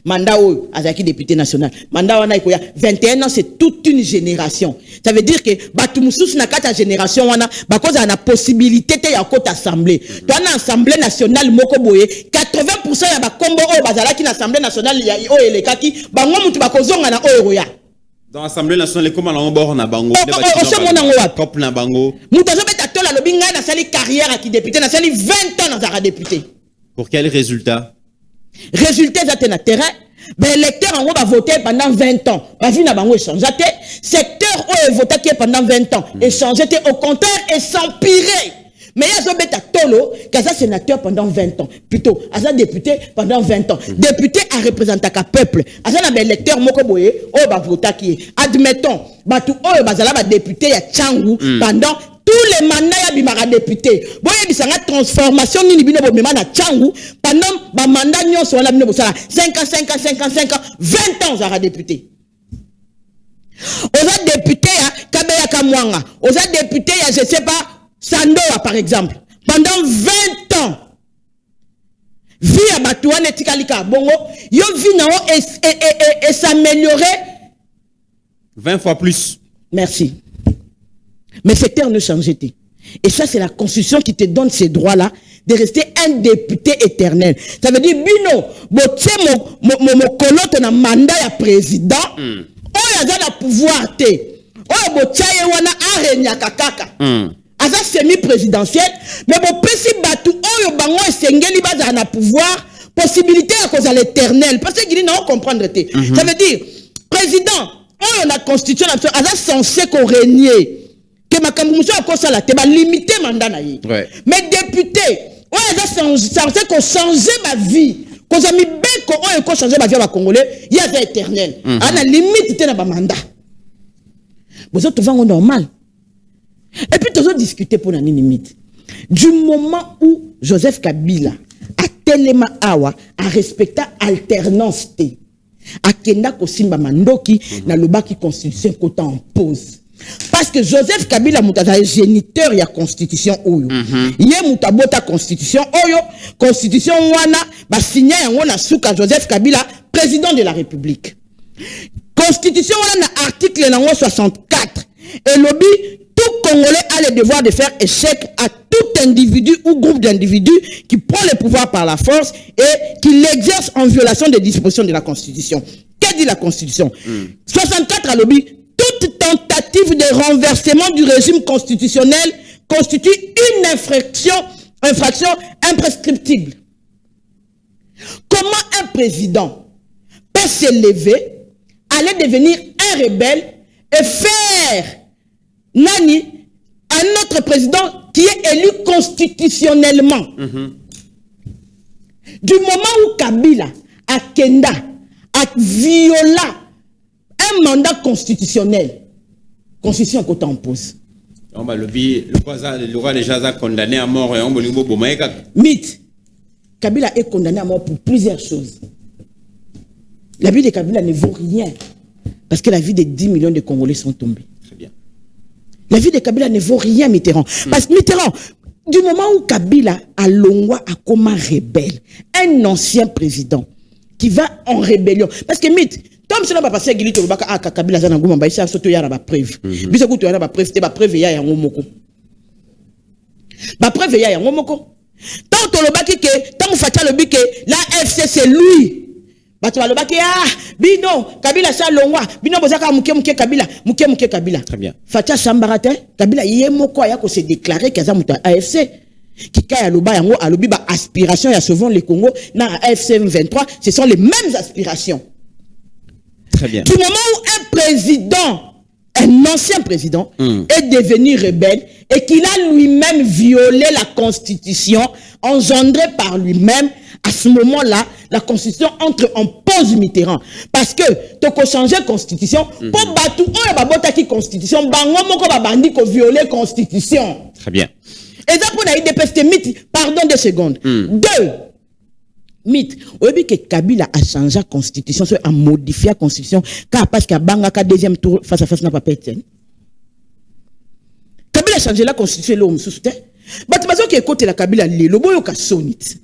Mandat ou azaki député national. Mandat wana ikoya 21 ans c'est toute une génération. Ça veut dire que batu mususu na kata génération wana ba cause na possibilité te ya kota assemblée. Toi na assemblée nationale moko boye 80% ya ba kombo o bazalaki na assemblée nationale ya o elekaki bango mutu ba kozonga na o roya. Dans l'Assemblée nationale, comment on bord na bango? Cop na bango. Mutu azobeta tola lobinga na sali carrière à qui député na sali 20 ans na député. Pour quel résultat? Résultat d'être na terrain, ben l'électeur en gros va voter pendant 20 ans. Va venir na bango échanger. Secteur où voté pendant 20 ans, échanger au contraire et s'empirer. Mais il y a un tolo, qu'à sénateur pendant 20 ans. Plutôt, à ça député pendant 20 ans. Député à représenter le peuple. À ça, un électeur, mokoboye, oh, va voter qui admettons, bah, tout, oh, bah, ça, député, à Tchangou, pendant tous les mandats, il y a des députés. Bon, il y a une transformation, il y a une Tchangou, pendant, bah, mandat, il y a 5 ans, 5 ans, 5 ans, 5 ans, 20 ans, il y a député. On a député, Kabeya Kamwanga. On a député, je sais pas, Sandoa, par exemple, pendant 20 ans, vie à Batouane et Tikalika, bongo, yo vie nao et s'améliorer 20 fois plus. Merci. Mais secteur ne change pas. Et ça, c'est la constitution qui te donne ces droits-là de rester un député éternel. Ça veut dire, bino, botie mo kolote na mandat ya président, oyo aza na pouvoir te, oyo botie wana arenya kakaka. Aza semi-présidentiel, mais bon, pesi batu oyo bango esengeli baza na pouvoir, possibilité à cause de l'éternel. Parce que non comprendre. Ça veut dire, président, oyo na constitution, aza censé qu'on régner. Que ma kamoucho a cause la teba limité mandat na yi. Mais député, oyo aza censé qu'on change ma vie. Qu'on a mis beko oyo qu'on change ma vie à Congolais, il y a éternel. Ana limite na ba mandat. Vous autres vont normal. Et puis, toujours discuter pour la limite. Du moment où Joseph Kabila a tellement awa, a respecté alternance te, a kenda kosimba mandoki, na loba qui constitution kota en pause. Parce que Joseph Kabila mutaza géniteur ya constitution oyo. Yé mutabota constitution oyo, constitution wana, ba signé yango na souka Joseph Kabila, président de la République. Constitution wana article nango 64. Et lobby, tout Congolais a le devoir de faire échec à tout individu ou groupe d'individus qui prend le pouvoir par la force et qui l'exerce en violation des dispositions de la Constitution. Que dit la Constitution? 64 à lobby, toute tentative de renversement du régime constitutionnel constitue une infraction imprescriptible. Comment un président peut s'élever, aller devenir un rebelle et faire Nani, un autre président qui est élu constitutionnellement. Du moment où Kabila a Kenda a viola un mandat constitutionnel, constitution qu'on t'impose. Le roi déjà a condamné à mort. Mythe. Kabila est condamné à mort pour plusieurs choses. La vie de Kabila ne vaut rien parce que la vie de 10 millions de Congolais sont tombés. Très bien. La vie de Kabila ne vaut rien, Mitterrand. Parce que Mitterrand, du moment où Kabila a Longwa a comme un rebelle, un ancien président qui va en rébellion. Parce que Tom cela va passer à Gili Tolobaka à Kabila Zananguma, bah ici à Soto Yara ba preuve. Bisoko Yara ba preuve, ba preuve ya ngomoko. Ba preuve ya ngomoko. Tant Tolobaki que tant Facha lobi que la FC c'est lui. Batu balobaki bino Kabila sa longwa bino bozaka muke Kabila. Très bien. Facha Sambarate Kabila yemoko ya ko se déclarer kaza muta AFC qui kaya loba yango alobi ba aspiration ya sauvons le Congo na AFC M23, ce sont les mêmes aspirations. Très bien. Du moment où un président, un ancien président est devenu rebelle et qu'il a lui-même violé la constitution engendrée par lui-même, à ce moment-là, la constitution entre en pause Mitterrand. Parce que, tu peux changer la constitution, pour battre, on va battre la constitution, on violer la constitution. Très bien. Et ça, pour la IDPST, pardon 2 secondes. 2. Mythe. Au début que Kabila a changé la constitution, a modifié la constitution, car parce qu'il y a Bangaka deuxième tour face à face n'a pas pété. Kabila a changé la constitution, l'homme sous-souté. Batimazo qui écoute la Kabila, le boyo ka sonite.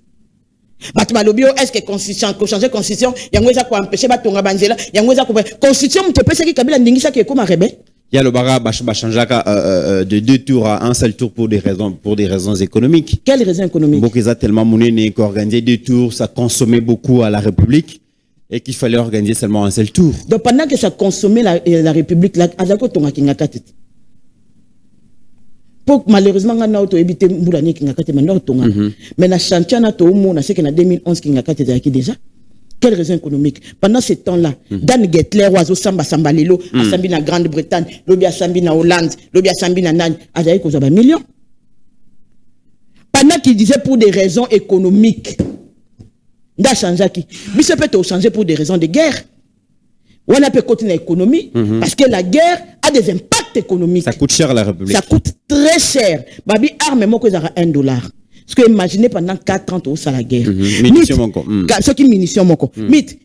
Batimalo est-ce que constitution, qu'on change la constitution, yangweza ko empêcher batonga banzela, yangweza ko constitution te pesa ki Kabila ndingisa ki comme rebelle. Il y a le bara de 2 tours à un seul tour pour des raisons économiques. Quelles raisons économiques? Beaucoup ont tellement monnaie qu'organiser 2 tours, ça consommait beaucoup à la République et qu'il fallait organiser seulement un seul tour. Donc pendant que ça consommait la République, là, Azako tonga kingakate. Pour malheureusement on a auto éviter mbulani kingakate maintenant tonga. Mais na chantiana to umo na c'est que na 2011 kingakate zaki déjà. Quelle raison économique? Pendant ce temps-là, Dan Gettler, Oiseau Samba Sambalelo, a sambi na Grande-Bretagne, Lobby a sambi na Hollande, Lobby a sambi na Nan, a d'ailleurs qu'on a millions. Pendant qu'il disait pour des raisons économiques, n'a changé qui? Mais ça peut être changé pour des raisons de guerre. On a peut continuer l'économie, parce que la guerre a des impacts économiques. Ça coûte cher à la République. Ça coûte très cher. Babi arme, moi, que ça a $1. Parce que imaginez pendant 4 ans, tout ça la guerre. Munitions moko. Ce qui munitions moko. Mythe.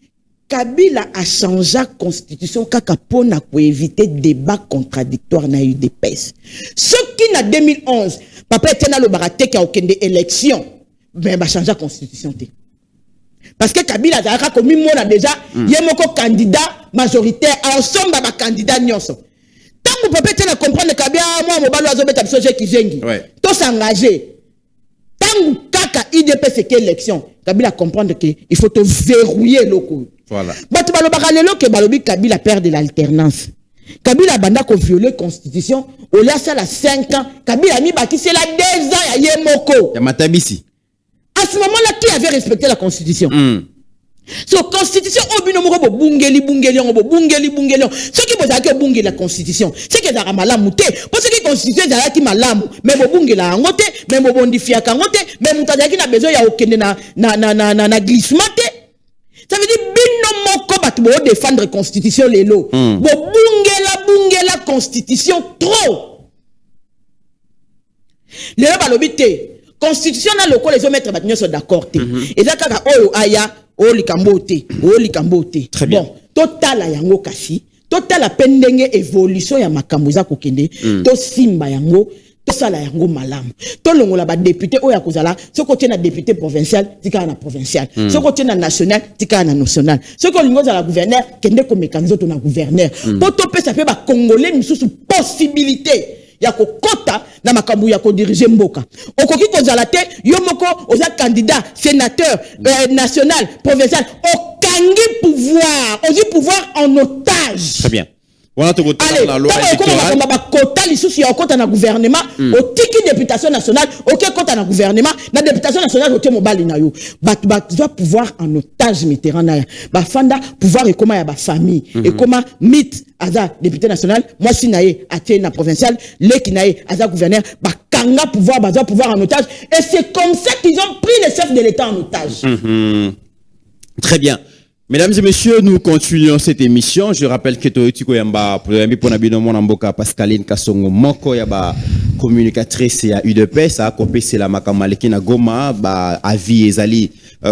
Kabila a changé la constitution kakapona pour éviter débat contradictoire na UDPS. Ce qui n'a 2011, papa était dans le baraté qui a aucune élection, ben va changer la constitution. Parce que Kabila a commis moi déjà, il y a moko candidat majoritaire ensemble ba candidat nyonso. Tant que papa était na comprendre Kabila moi mo balo azobeta biso je ki jengi. To s'engager. Tant kaka IDP c'est quelle élection Kabila comprendre que il faut te verrouiller loko. Voilà. Bato balobaka lelo ke balobi Kabila perd de l'alternance. Kabila banda ko violer constitution, au lieu ça la 5 ans, Kabila mi baki c'est la 2 ans ya yemoko. Ya matabisi. À ce moment-là, qui avait respecté la constitution? So constitution obino moko bungeli ce qui vous a que bungeli la constitution c'est que dans malamu te parce que constitution za ki malamu mais bungela ngote mais bondifia kangote mais mutadaki na besoin ya okende na glissement te. Ça veut dire bino moko batu bo défendre constitution lelo bungela constitution trop le balobi te constitution na loko les hommes mettre sont d'accord te et ça kaka oyo aya o likambote. Très bien. Bon, total yango kasi, total la pendenge évolution ya makambo za kokende, to simba yango, to sala yango malamu. To longola ba député oya kozala, ce côté na député provincial, tika na provincial. Ce côté na national, tika na national. Ce ko lingo za la gouverneur, kende ko mekanzo to na gouverneur. Poto pe ça fait ba congolais misusu possibilité. Ya ko kota na makambu ya ko diriger mboka okoki kozala te yo moko oza candidat sénateur national provincial okangi pouvoir en otage. Très bien. Voilà tout la loi électorale. Ba kota lisusu ya kota na gouvernement otiki députation nationale OK kota na gouvernement na députation nationale otie mobali na yo ba doit pouvoir en otage Mitterrand na ba fanda pouvoir et comment ya ba famille et comment mythe aza député national moi si naé atie na provincial leki naé aza gouverneur ba kanga pouvoir en otage et c'est comme ça qu'ils ont pris le chef de l'État en otage. Très bien. Mesdames et messieurs, nous continuons cette émission. Je rappelle que Toyotiko Yamba, pour l'habitude, mon amboka Pascaline Kassongo Moko Yaba, communicatrice à UDP, ça a copé c'est la Makamaleki na Goma, ba avis ezali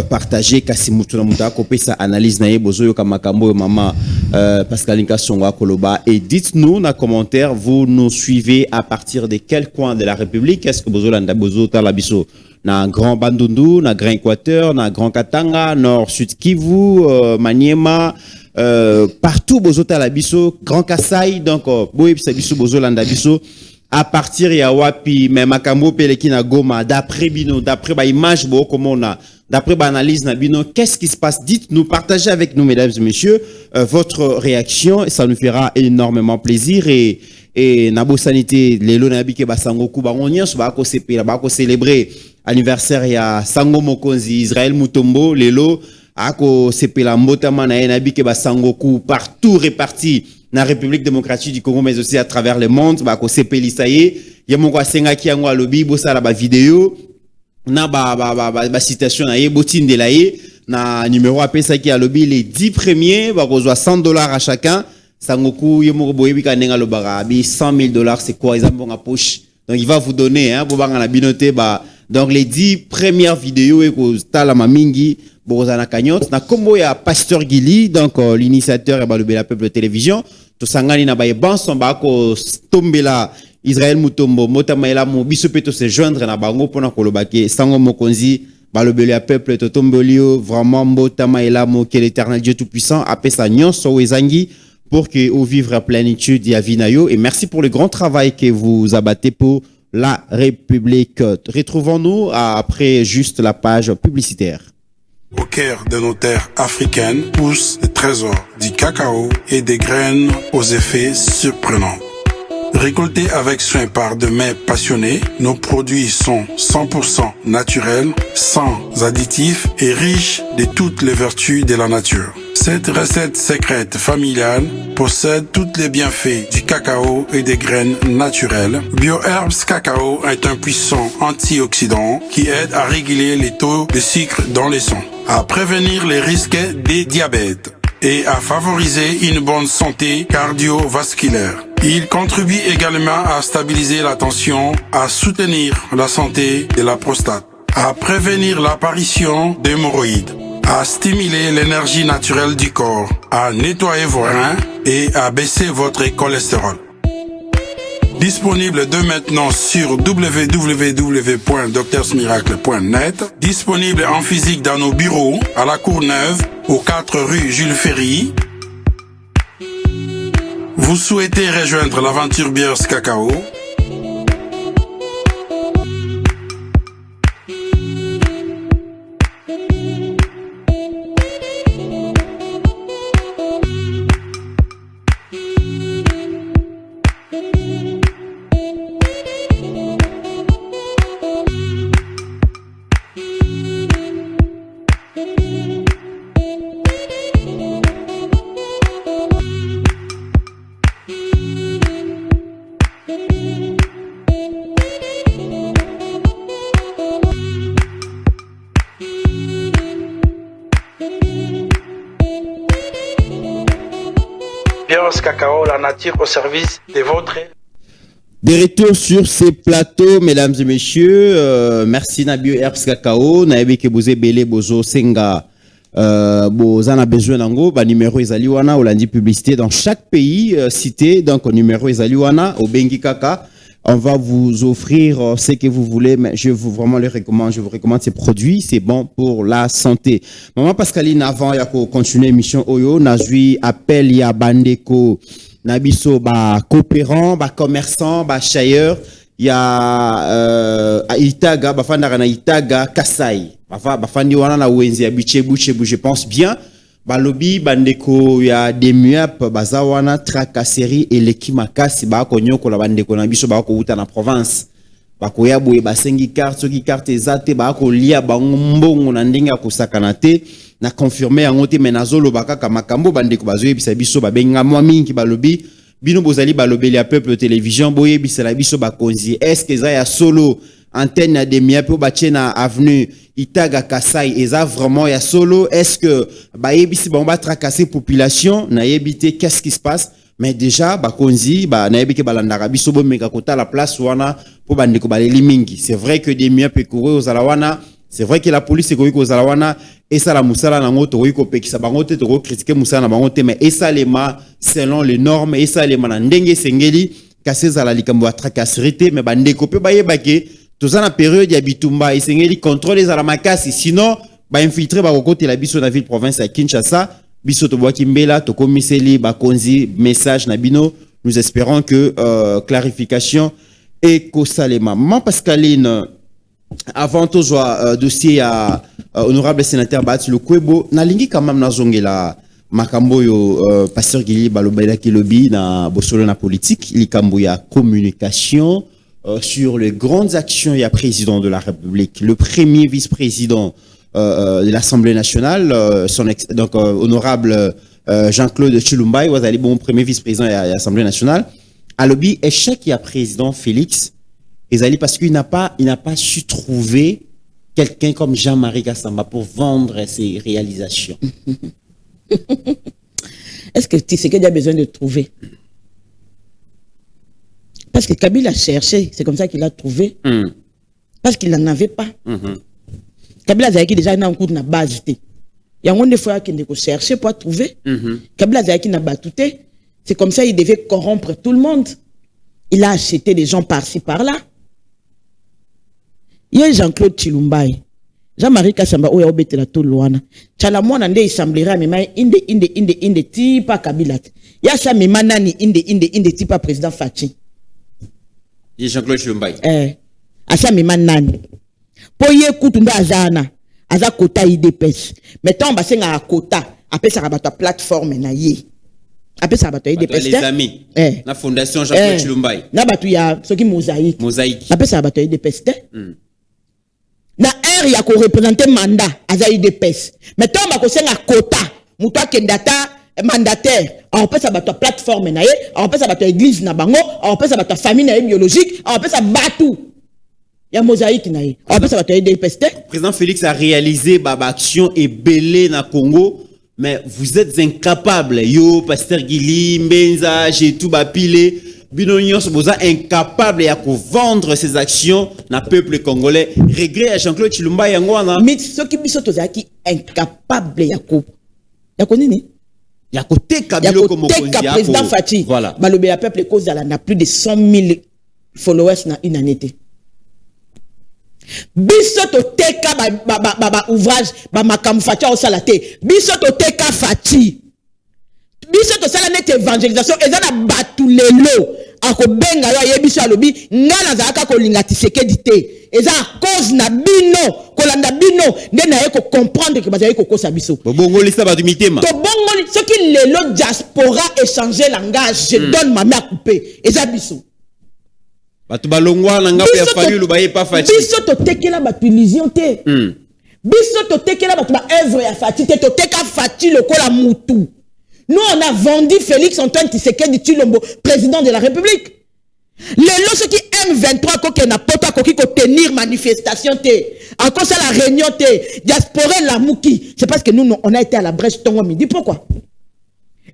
partagé Kasimutu na muta copé sa analyse na bozo yoka makambo mama Pascaline Kassongo Koloba et dites-nous dans les commentaires, vous nous suivez à partir de quel coin de la République? Est-ce que bozo landa bozo talabiso na Grand Bandundu, na Grand Équateur, na Grand Katanga, Nord Sud Kivu, Maniema, partout bozo talabiso, Grand Kassai, donc boye biso bozo landa biso à partir ya wapi mais makambo peleki na Goma d'après bino, d'après ba image bo comment on a, d'après ba analyse na bino, qu'est-ce qui se passe? Dites-nous, partagez avec nous mesdames et messieurs votre réaction, et ça nous fera énormément plaisir et nabo sanité lelo na bike basangoku ba onyeso ba ko sepela ba ko célébrer anniversaire ya Sango Mokonzi Israël Mutombo lelo ako sepela mbotama na na bike basangoku partout répartis na République démocratique du Congo mais aussi à travers le monde ba ko sepeli saye yemoko asenga ki yango alobi bo sala ba vidéo na ba citation na ye botinde la ye na numéro apesa ki alobi les 10 premiers ba ko $100 à chacun. Sangoku yemoko boyebika nenga lobara bi $100,000 c'est quoi ils ont en poche donc il va vous donner hein pour banga na binoté ba donc les 10 premières vidéos et ko tala mamingi bozana kanyot na kombo ya Pasteur Gili donc l'initiateur et ba le peuple télévision to sangani na ba banson ba ko tombela Israël Mutombo motamaela mo biso peto se joindre na bango pona ko lobake Sango Mokonzi ba le peuple to tombolio vraiment motamaela mo que l'Éternel Dieu tout puissant appelle sa nyonso wezangi pour que vous vivre à plénitude ya vinayo et merci pour le grand travail que vous abattez pour la République. Retrouvons-nous après juste la page publicitaire. Au cœur de nos terres africaines poussent des trésors du cacao et des graines aux effets surprenants. Récoltés avec soin par de mains passionnées, nos produits sont 100% naturels, sans additifs et riches de toutes les vertus de la nature. Cette recette secrète familiale possède tous les bienfaits du cacao et des graines naturelles. BioHerbs Cacao est un puissant antioxydant qui aide à réguler les taux de sucre dans le sang, à prévenir les risques des diabètes et à favoriser une bonne santé cardiovasculaire. Il contribue également à stabiliser la tension, à soutenir la santé de la prostate, à prévenir l'apparition d'hémorroïdes, à stimuler l'énergie naturelle du corps, à nettoyer vos reins et à baisser votre cholestérol. Disponible dès maintenant sur www.docteursmiracle.net. Disponible en physique dans nos bureaux, à la Courneuve, aux 4 rue Jules Ferry. Vous souhaitez rejoindre l'aventure Biers Cacao? Cacao, la nature au service de votre... De retour sur ces plateaux, mesdames et messieurs, merci Nabio Herbs Cacao, naebi ke boze belé bozo senga, bozana besoin nango, ba numéro ezali wana, olandi publicité dans chaque pays cité, donc numéro ezali wana, au Bengi Kaka, on va vous offrir ce que vous voulez, mais je vous recommande ces produits, c'est bon pour la santé. Maman Pascaline, avant ya ko continuer l'émission Oyo, nazui appel ya bandeko, nabiso ba coopérant, ba commerçant, ba chailleur, il y a Itaga, ba fandara na Itaga Kasai. Ba fandi wana na wenzi ya Bichebu, je pense bien. Ba lobby bandeko ya Demuap, baza wana tracasserie et l'équimakasi ba ko nyoko la bandeko na biso ba ko uta na province. Ba ko ya boye ba sengi carte, soki carte ezate ba ko lia ba mbongo na ndinga ko sakana te. Na confirmé en ote menazolo baka kamakambo bandeko bazoye bisa biso babenga mwa mingi balobi bino bozali balobi ya peuple télévision boye bisa la biso bakonzi est-ce que ça ya solo antenne ya demia po batie na avenue Itaga Kasai eza vraiment ya solo est-ce que bayebisi ba tracasser population na yebité qu'est-ce qui se passe mais déjà bakonzi ba na yebike balandaka biso bo meka kota la place wana po bandeko baleli mingi c'est vrai que demia pe courir aux alawana. C'est vrai que la police est aux Alawana et ça la moussala na ngoto ko pekisa bango te to critiquer moussala na bango te mais et ça les ma selon les normes et ça les ma ndenge sengeli kasé za la likambo tracasserie mais bandeko pe baye bake to za na période ya bitumba et sengeli contrôler za la makasi sinon ba infiltrer ba côté la biso na ville province à Kinshasa biso to boaki mbela to komiseli ba konzi message na bino nous espérons que clarification et kosalema maman Pascaline. Avant tout dossier à honorable sénateur Bati Lukwebo nalingi quand même nazongela makambo yo pasteur Gili balobela ki lobby na bosolo na politique likambo ya communication sur les grandes actions ya président de la République le premier vice-président de l'Assemblée nationale donc honorable Jean-Claude Chilumbai wazali bon premier vice-président de l'Assemblée nationale a lobby échec ya président Félix Ezali parce qu'il n'a pas su trouver quelqu'un comme Jean-Marie Kassamba pour vendre ses réalisations. Est-ce que tu sais qu'il y a besoin de trouver? Parce que Kabila a cherché, c'est comme ça qu'il a trouvé. Parce qu'il n'en avait pas. Kabila a déjà un coup de la base. Il y a une fois qu'il a cherché pour trouver. Kabila a battuté. C'est comme ça qu'il devait corrompre tout le monde. Il a acheté des gens par-ci, par-là. Il y a Jean-Claude Chilumbai. Jean-Marie Kassamba, oya obetela tout loana. Chala mwana nde issemblera mema inde tipa Kabila. Ya sa mema nani inde tipa président Fachi. Il Jean-Claude Chilumbai. Asa mema nani. Po ye kutumba azana. Aza kota IDPS. Mettons basenga a kota. Après ça rabatwa plateforme na ye. Après ça bato IDPS. Les amis. La fondation Jean-Claude Chilumbai. Na batu ya soki mosaïque. Après ça bato IDPS. Na air ya ko représenter mandat aza IDPS. Mais tant ba ko senga quota, muto kendata mandataire, on peut ça bato plateforme na ye, on peut ça bato église na bango, on peut ça bato famille na biologique, on peut ça batu. Ya mosaïque na ye. On peut ça bato IDPS. Président Félix a réalisé baba action et belé na Congo. Mais vous êtes incapable, yo, pasteur Gili, Mbenza, j'ai tout bapilé. Binonion, vous êtes incapable à vendre ces actions dans le peuple congolais. Regret à Jean-Claude Chilumba Yangwana. Mais ce qui est incapable à nini? Il y a côté Kabilo comme président Fachi. Voilà. Balobé la peuple cause a plus de 100 000 followers dans une année. Biso to teka ba ouvrage ba makamu Fachi au salate. Biso to teka Fachi. Biso to sala net évangélisation ezana batu lelo ako benga yo yebiso alobi ngana zaka ko linga Tshisekedi te. Eza cause na bino kolanda bino nde na ye ko comprendre que bazali ko kosa biso. Bongo lisa ba dumitema. To bongo ce qui lelo diaspora échanger langage je donne ma main à couper. Eza biso. Batu balongwa na ngape ya fayu lubaye pa Fachi. Biso to tekela batu illusion te. Biso to tekela batu ba œuvre ya Fachi te to teka Fachi lokola mutu. Nous, on a vendu Félix Antoine Tshisekedi Tshilombo, président de la République. Les ceux qui aiment 23 qui n'a pas tenir manifestation, encore ça la réunion, diaspora la mouki. C'est parce que nous, on a été à la brèche tongo midi. Pourquoi?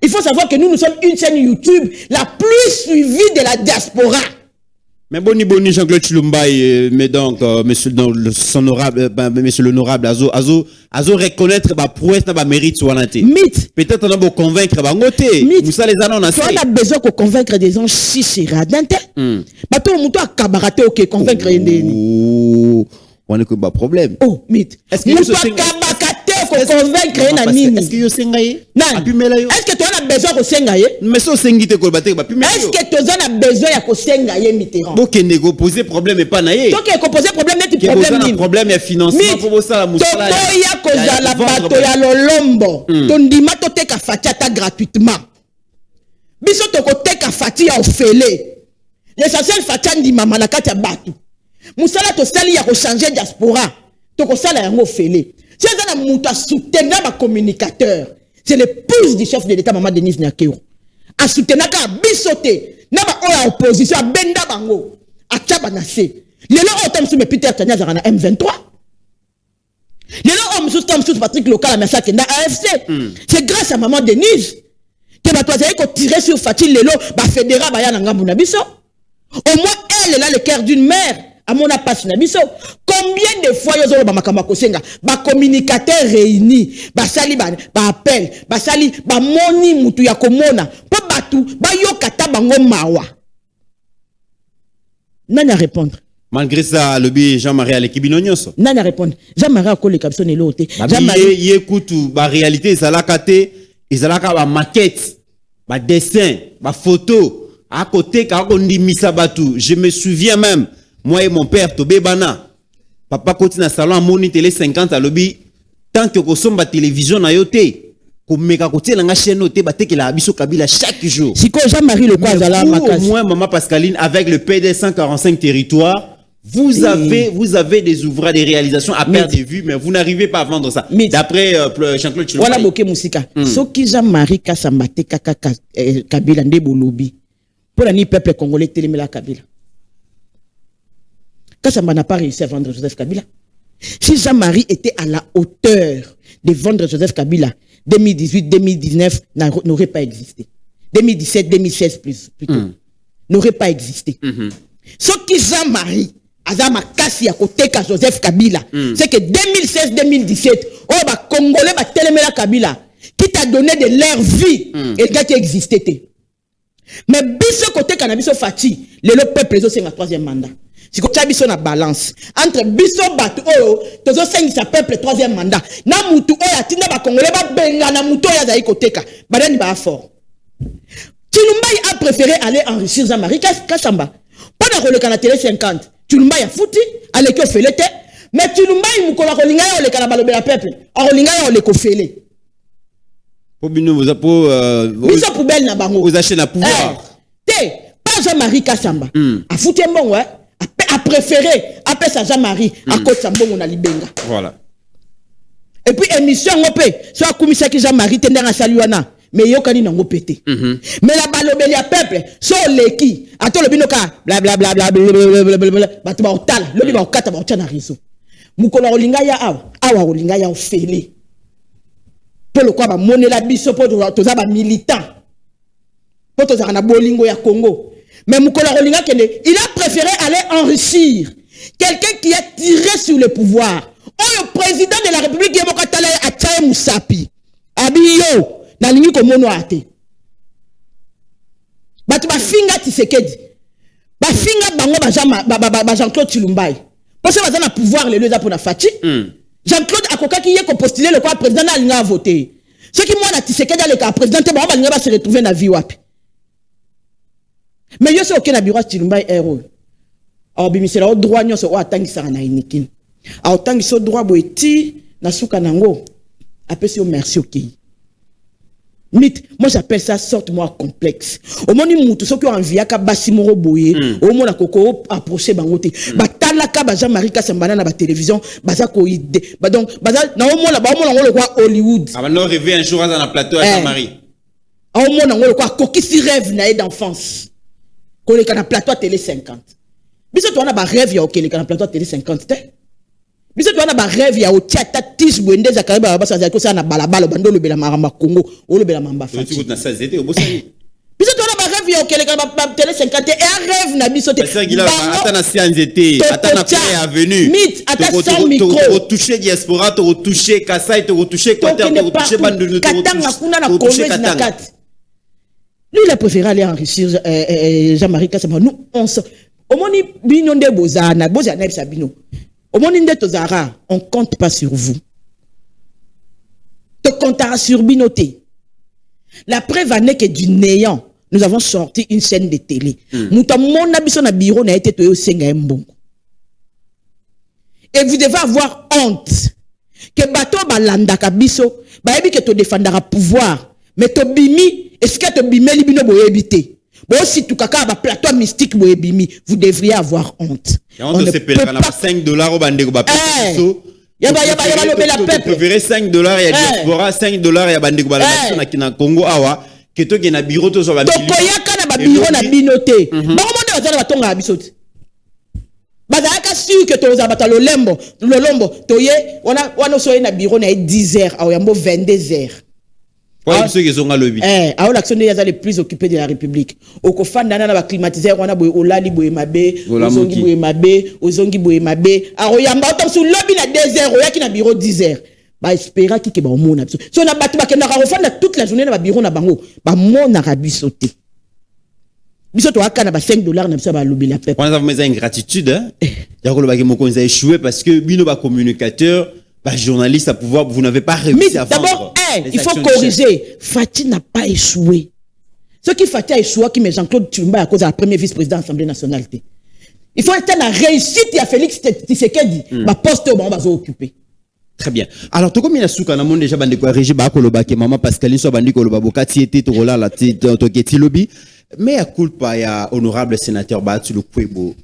Il faut savoir que nous sommes une chaîne YouTube la plus suivie de la diaspora. Mais boni Jean-Claude Chilumba, mais donc monsieur l'honorable Azo reconnaître ba prouesse na ba mérite soanate. Mythe. Peut-être on a beau convaincre ba ngote. Nous ça les annonces. On a besoin de convaincre des gens si c'est radante. Bato muto a kabarate OK convaincre ndeni. On a pas problème. Oh, mythe. Est-ce que convaincre na nini? Est-ce que yo sengaye? Est-ce que tu as besoin de sengaye? Mais so sengite ko bateka ba pimela. Est-ce que tu as besoin ya ko sengaye Mitterrand? Bo kende ko poser problème et pas naye. Donc ko poser problème net problème ni. Problème ya financement pour ça la musala. To ya ko za la bato ya lolombo. To ndima to teka fatiata gratuitement. Biso to ko teka fatia ofele. L'essentiel fatia ndima manakati ya batu. Musala to sali ya ko changer diaspora. To ko sala yango ofele. Si vous avez soutenir ma communicateur, c'est l'épouse du chef de l'État, Maman Denise Nyakero. A soutenir ka bisoté, na ba oya opposition, a benda bango, a tchabanase. Lelo otam sou me Peter Tanya Zarana M23. Lelo om sous Patrick Local à Mersa Kenda AFC. C'est grâce à Maman Denise que va toi ko tirer sur Fatil Lelo, ba fédéra ba ya na ngambu na biso. Au moins elle est là le cœur d'une mère. À mon apas nabiso, combien de fois yo zolo ba makamba kosenga ba communicateur réunis ba sali ba appel ba sali ba moni mutu ya komona po batu ba yokata bango mawa nana répondre malgré ça le bi Jean-Marie Alekibino nyonso nana répondre Jean-Marie akole kapso ne lote Jean-Marie yekutu ba réalité ezalaka te ezalaka ba maquette ba dessin ba photo à côté ka ko ndimisa batu. Je me souviens même moi et mon père, Tobé Bana, papa continue à salon à Moni Télé 50 à lobby, tant que vous sommes à télévision à yoté, comme méga côté la chaîne noté, batte que la abisso Kabila chaque jour. Si Jean-Marie le quoi Zala au moins maman Pascaline avec le PD 145 territoires, vous avez des ouvrages, des réalisations à perdre de vue, mais vous n'arrivez pas à vendre ça. D'après Jean-Claude Chilombo. Voilà boké musika. So qui Jean-Marie Kasambate Kaka Kabila ndebo lobby. Pour la peuple congolais télémela Kabila. Kassamba n'a pas réussi à vendre Joseph Kabila. Si Jean-Marie était à la hauteur de vendre Joseph Kabila, 2018-2019 n'aurait pas existé. 2017-2016 plutôt, n'aurait pas existé. Ce qui Jean-Marie, Azama Kassi à côté de Joseph Kabila, c'est que 2016-2017, oh bah Congolais bah téléméla Kabila, qui t'a donné de leur vie, et le gars qui existait. Mais biso côté cannabis Fati, le peuple les autres c'est ma troisième mandat. Si tu as biso na balance entre biso batu oyo tozo sengisa peuple troisième mandat na mutu oyo atinda ba congolais ba benga na mutu oyo azali koteka badani ba fort. Chilumbai a préféré aller enrichir Jean-Marie Kasamba pendant que le canal télé 50 Chilumbai a foutu aller ko felete mais Chilumbai mukola kolinga yo le kana balobela peuple a kolinga yo le ko fele pour bino vous pour biso poubelle na bango vous achetez na pouvoir pas Jean-Marie Kasamba a foutu mbongo a préféré après ça Jean-Marie à côté Sambongo na Libenga. Voilà. Et puis émission ngopé soit commissaire qui Jean-Marie tendera saluana mais yokani na ngopété. Mais la balobeli a peuple so leki ato le binoka bla bla bla bla bla batu ba otala le bi ba okata ba otana riso. Mukolo olinga ya awa olinga ya ofele. Pour le quoi ba monela biso po toza ba militant. Po toza na bolingo ya Congo. Mais Moukola Rolinga Kende, il a préféré aller enrichir quelqu'un qui a tiré sur le pouvoir. Oh, le président de la République Yamokatala a Tchaye Moussapi. Abiyo, na lingi komono ate. Batu ba finga Tisekedi. Ba finga bango ba Jean-Claude Chilumbai. Parce que bazana pouvoir le leza pour na Fati. Jean-Claude Akoka qui est postulé le quoi président na linga a voté. Ce qui moi na Tisekedi le cas président ba linga va se retrouver na vie wapi. Mais yo c'est aucun bureau Chilumbai héros. Alors bimisela au droit nyo so o atangi sa na inikin. A otangi so droit boeti na suka nango. Apesi au merci OK. Mythe, moi j'appelle ça sorte-moi complexe. Au moment où tout ce qui ont envie à Bassimoro Boye, au moment où Koko approché Bangote, Batala Kaba Jean-Marie Kassambana na télévision, Bazako ide. Donc, Bazal, na au moment là, on le voit Hollywood. Ah, on rêvé un jour dans le plateau à Jean-Marie. Au moment où on le voit Coquille si rêve naïe d'enfance. Qu'on est dans le plateau à télé 50. Mais ça, tu as un rêve, il y a le plateau à télé 50. biso to na ba rêve ya otiata tis bwende za kariba ba sanza ko sana balabala bandolo bela maramba Congo olo bela mamba fati tu na ça zete obosani biso to na ba rêve ya okele ka ba télé 50 et un rêve na biso te ata na sianzete ata na pré avenue mit ata sans micro retoucher diaspora to retoucher Kasai to retoucher Côte to retoucher bande de katanga kuna na Congo na kat lui il a préféré aller enrichir Jean-Marie Kassama nous on omoni bino nde bozana bisa bino omoni nde tozara on compte pas sur vous te comptera sur binoté la preuve n'est que du néant nous avons sorti une chaîne de télé muta mona biso na bureau na été toyo senga mbongo et vous devez avoir honte que bato balanda ka biso ba yebi que to défendra pouvoir mais to bimi est-ce que to bimeli bino boyebité bon si tu kaka ba plateau mystique boyebimi vous devriez avoir honte on ne peut pas $5 au bande ko ba peso yaba lobela peuple préféré $5 ya diaspora $5 ya bande ko ba na kina Congo awa que to na bureau to so ba to koyaka na ba bureau na binoté ba monde bazana batonga bisote bazaka sûr que to za batalo lombo toye wana so na bureau na 10h au yambo 22h. Ceux qui sont à lobby. L'action des les plus occupés de la République. Au kofanda na ba climatiseur wana boy olali boy mabe, ozongi boy mabe, aroyamba autant sous lobby na 2h, oyaki na bureau 10h. Ba espéra ki ke ba omona biso. So na batu ba kenda ka ofanda toute la journée na ba bureau na bango, ba mona rabiso te. Biso to aka na ba $5 na biso ba lobby la peuple. On a vraiment une ingratitude hein. Ya ko lo ba ke moko nza échoué parce que bino ba communicateur journaliste à pouvoir, vous n'avez pas réussi à vendre. D'abord, il faut corriger. Fatih n'a pas échoué. Ce qui Fatih a échoué, qui met Jean-Claude Tshilomba à cause de la première vice-président de l'Assemblée nationale. Il faut être la réussite. Il y a Félix Tshisekedi. Ma poste au moment va s'occuper. Très bien. Alors, tout comme il y a souka na monde déjà bandi ko régie ba ko loba ke maman Pascaline so bandi ko loba bokati était to rola la to keti lobby. Mais à culpa ya honorable sénateur Batu Lukwebo,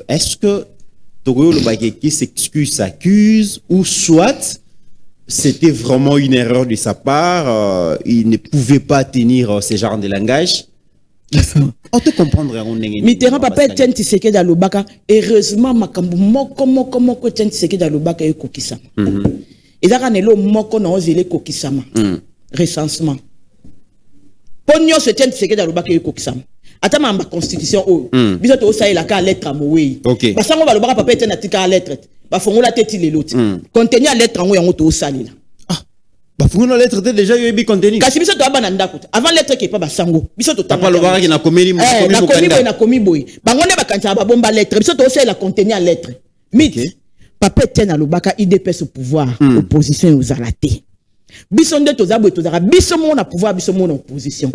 est-ce que qui s'excuse, s'accuse, ou soit c'était vraiment une erreur de sa part, il ne pouvait pas tenir ce genre de langage. On te comprendrait. Mitterrand papa Etienne Tshisekedi Alobaka, heureusement makambo moko Etienne Tshisekedi Alobaka e kokisama. Ezaka nelo moko na ozele kokisama. Recensement. Ponyo Etienne Tshisekedi Alobaka e kokisama. Atama ma constitution o biso to sa la ka lettre mowe ba sango ba lobaka papa etena tika lettre ba fongola teti le lot contenu à lettre ngo yango to salila ba fongola lettre te déjà yobi contenu kasi biso to abana ndako avant lettre ke pa ba sango biso to tapa lobaka ki na komeli mo na komi boy bango ne ba kancha ba bomba lettre biso to sa la contenu à lettre mit papa etena lobaka IDPS au pouvoir opposition aux alaté biso nde tozabwe tozara biso mona pouvoir biso mona opposition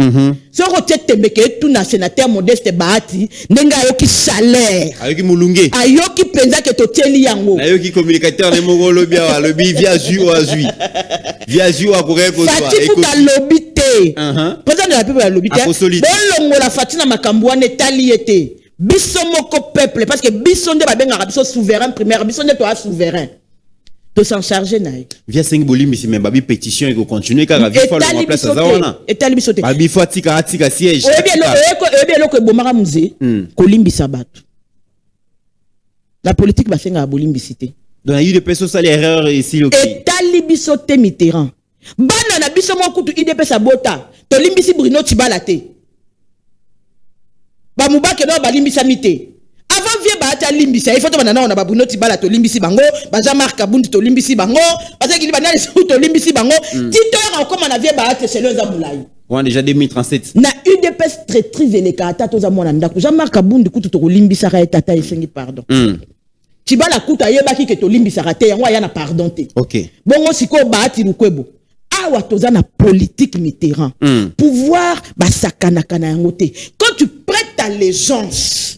so rotete mbeke tout na sénateur Modeste Bahati ndenga ayoki salaire ayoki mulunge ayoki penza ke toteli yango ayoki communicateur ne mongo lobby wa lobby via ju akore ko Fati futa lobby te président de la République lobby te bolongo la Fati na makambo wana etali ete biso moko peuple parce que biso nde babenga biso souverain primaire biso nde to a souverain to s'en charger naï via 5 bolim ici même babi pétition et continuer car vie fois le place ça wana etali biso te babi fois tika siège bien loko bomara musée kolimbisa bato la politique basenga bolimbisi te donc il y a eu des personnes ça l'erreur ici etali biso te Mitterrand bana na biso mo kutu IDP sa bota to limbisi Bruno Tshibala te ba mubake no balimbisa mité avant vie ba ta limbisa il faut to banana on a ba Bruno Tshibala to limbisi bango ba Jean-Marc Kabund to limbisi bango parce que li banana to limbisi bango titeur encore na vie ba ta selon za mulai on déjà 2037 na UDPS traîtrise les kata to za mona ndako Jean-Marc Kabund kutu to limbisa ka tata esengi pardon Tshibala kuta yebaki ke to limbisa te yango ya na pardon te OK bongo siko ba ti Lukwebo awa toza na politique Mitterrand pouvoir ba sakana kana yango te quand tu prêtes ta allégeance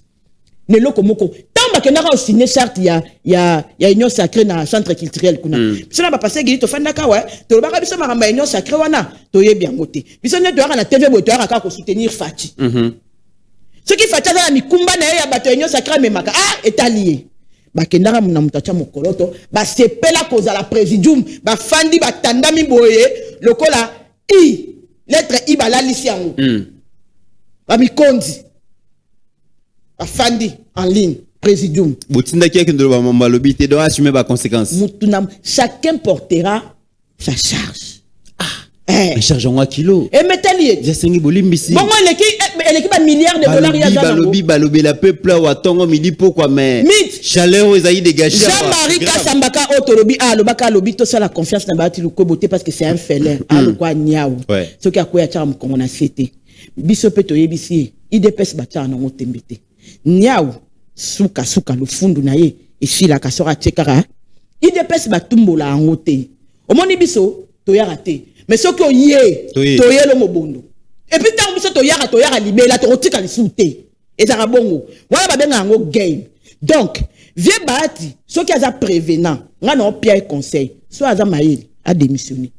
ne loko moko tamba ke naka signer charte ya union sacrée na centre culturel kuna bisona ba passer gili to fandaka wa to baka biso maramba union sacrée wana to yebi yango te biso ne to na TV bo to ka ko soutenir Fati ce qui Fati na mikumba na ya bato union sacrée memaka etalié bakendaka na mutacha mokoloto ba sepela koza la présidium ba fandi ba tandami boye lokola lettre I balalisi yango ba mikondi afandi en ligne présidium. Botinda qui est que malobi te doit assumer les conséquences. Chacun portera sa charge. Un charge en kilo. Et mettez-le. J'ai sengi bolimbisi. Bon, elle équipe un milliard de dollars. Balobi la peuple ou attend midi pourquoi mais. Mythe. Chaleur aux aïe dégagé. Jean-Marie Kassambaka Otorobi a le baka lobi to ça la confiance dans bati le koboté parce que c'est un félin. A le quoi niao. Ce qui a quoi ya cham comme on a cité. Biso peto yebisi. IDPS bacha na ngotembete. Niao suka le fundu na ye et si la kasora tchekara. IDPS batumbola ngote. Omoni biso to ya raté. Mais ce que yé, toyé le mobondo. Et puis tant que toyara libé la totika li souté. Et ça rabongo. Voilà ba benga ngo game. Donc, vieux bati, ce qui a prévenant, nga non pierre conseil, soit aza maïl a démissionné.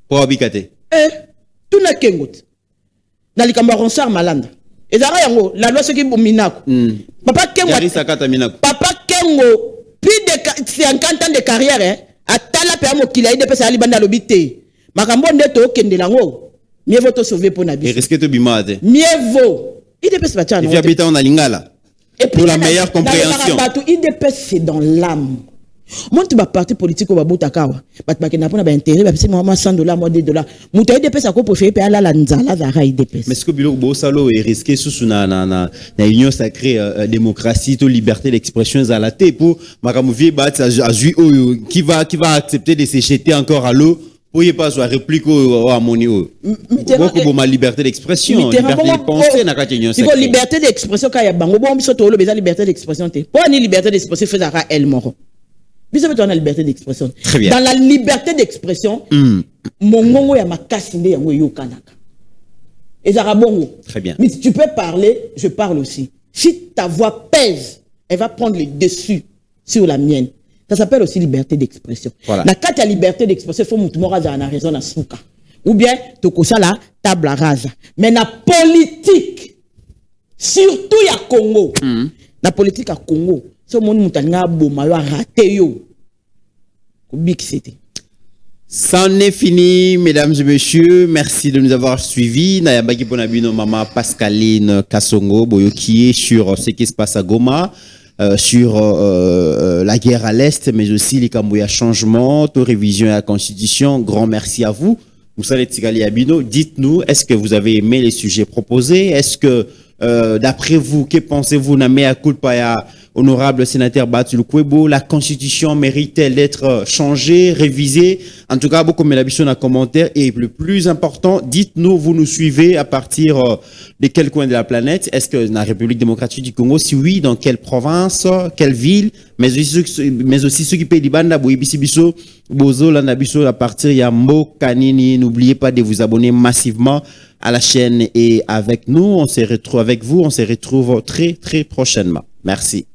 Pour abikate. Tout na kengot. Na likamba ronsar malanda. Et ça yango la loi ce qui bominako. Papa kengo. Papa kengo plus de 50 ans de carrière hein. Atala pe amokila IDPS ali banda lobité. Makambo ndeto okende lango. Mieux vaut te sauver pour Nabi. Et risque de bimade. Mieux vaut. IDPS bacha non. Il fait en alingala. Pour la meilleure compréhension. IDPS c'est dans l'âme. Moi tu vas parti politique au babuta kawa. Bat ba kena pona ba intérêt ba c'est moi $100 moi $2. Muta IDPS ako préféré pe ala la nzala za IDPS. Mais ce que bilo bo salo est risqué sous na union sacrée démocratie to liberté d'expression zalaté pour makamovie bat qui va accepter de se jeter encore à l'eau. Oui, pas soit réplique à mon niveau. Beaucoup ma liberté d'expression, liberté de penser, n'a qu'à tenir. C'est liberté d'expression quand il y a bango bon biso to le besoin liberté d'expression te. Pour une liberté d'expression fait ça elle mort. Biso besoin de liberté d'expression. Très bien. Dans la liberté d'expression, mon ngongo ya makasi nde yango yo kanaka. Et ça bongo. Très bien. Mais si tu peux parler, je parle aussi. Si ta voix pèse, elle va prendre le dessus sur la mienne. Ça s'appelle aussi liberté d'expression. Voilà. La carte à liberté d'expression, il faut que tu aies raison à souka. Ou bien, tu as la table rasa. Mais la politique, surtout à Congo, la politique à Congo, ce monde a raté. C'en est fini, mesdames et messieurs. Merci de nous avoir suivis. Nayabaki Ponabino, maman Pascaline Kassongo, Boyoki, sur ce qui se passe à Goma. Sur la guerre à l'Est, mais aussi les Cambouya changements, révision à la Constitution. Grand merci à vous. Moussa Tigali Abino, dites-nous, est-ce que vous avez aimé les sujets proposés? Est-ce que, d'après vous, que pensez-vous, Namea Kulpaya, honorable sénateur Batul Kwebo, la Constitution mérite-t-elle d'être changée, révisée? En tout cas, beaucoup de l'habitude en commentaire. Et le plus important, dites-nous, vous nous suivez à partir de quel coin de la planète? Est-ce que la République démocratique du Congo? Si oui, dans quelle province, quelle ville? Mais aussi ceux qui payent l'Ibanda, Boibisibiso, Bozo, Landabiso, à partir de Yambo, Kanini. N'oubliez pas de vous abonner massivement à la chaîne et avec nous. On se retrouve avec vous. On se retrouve très, très prochainement. Merci.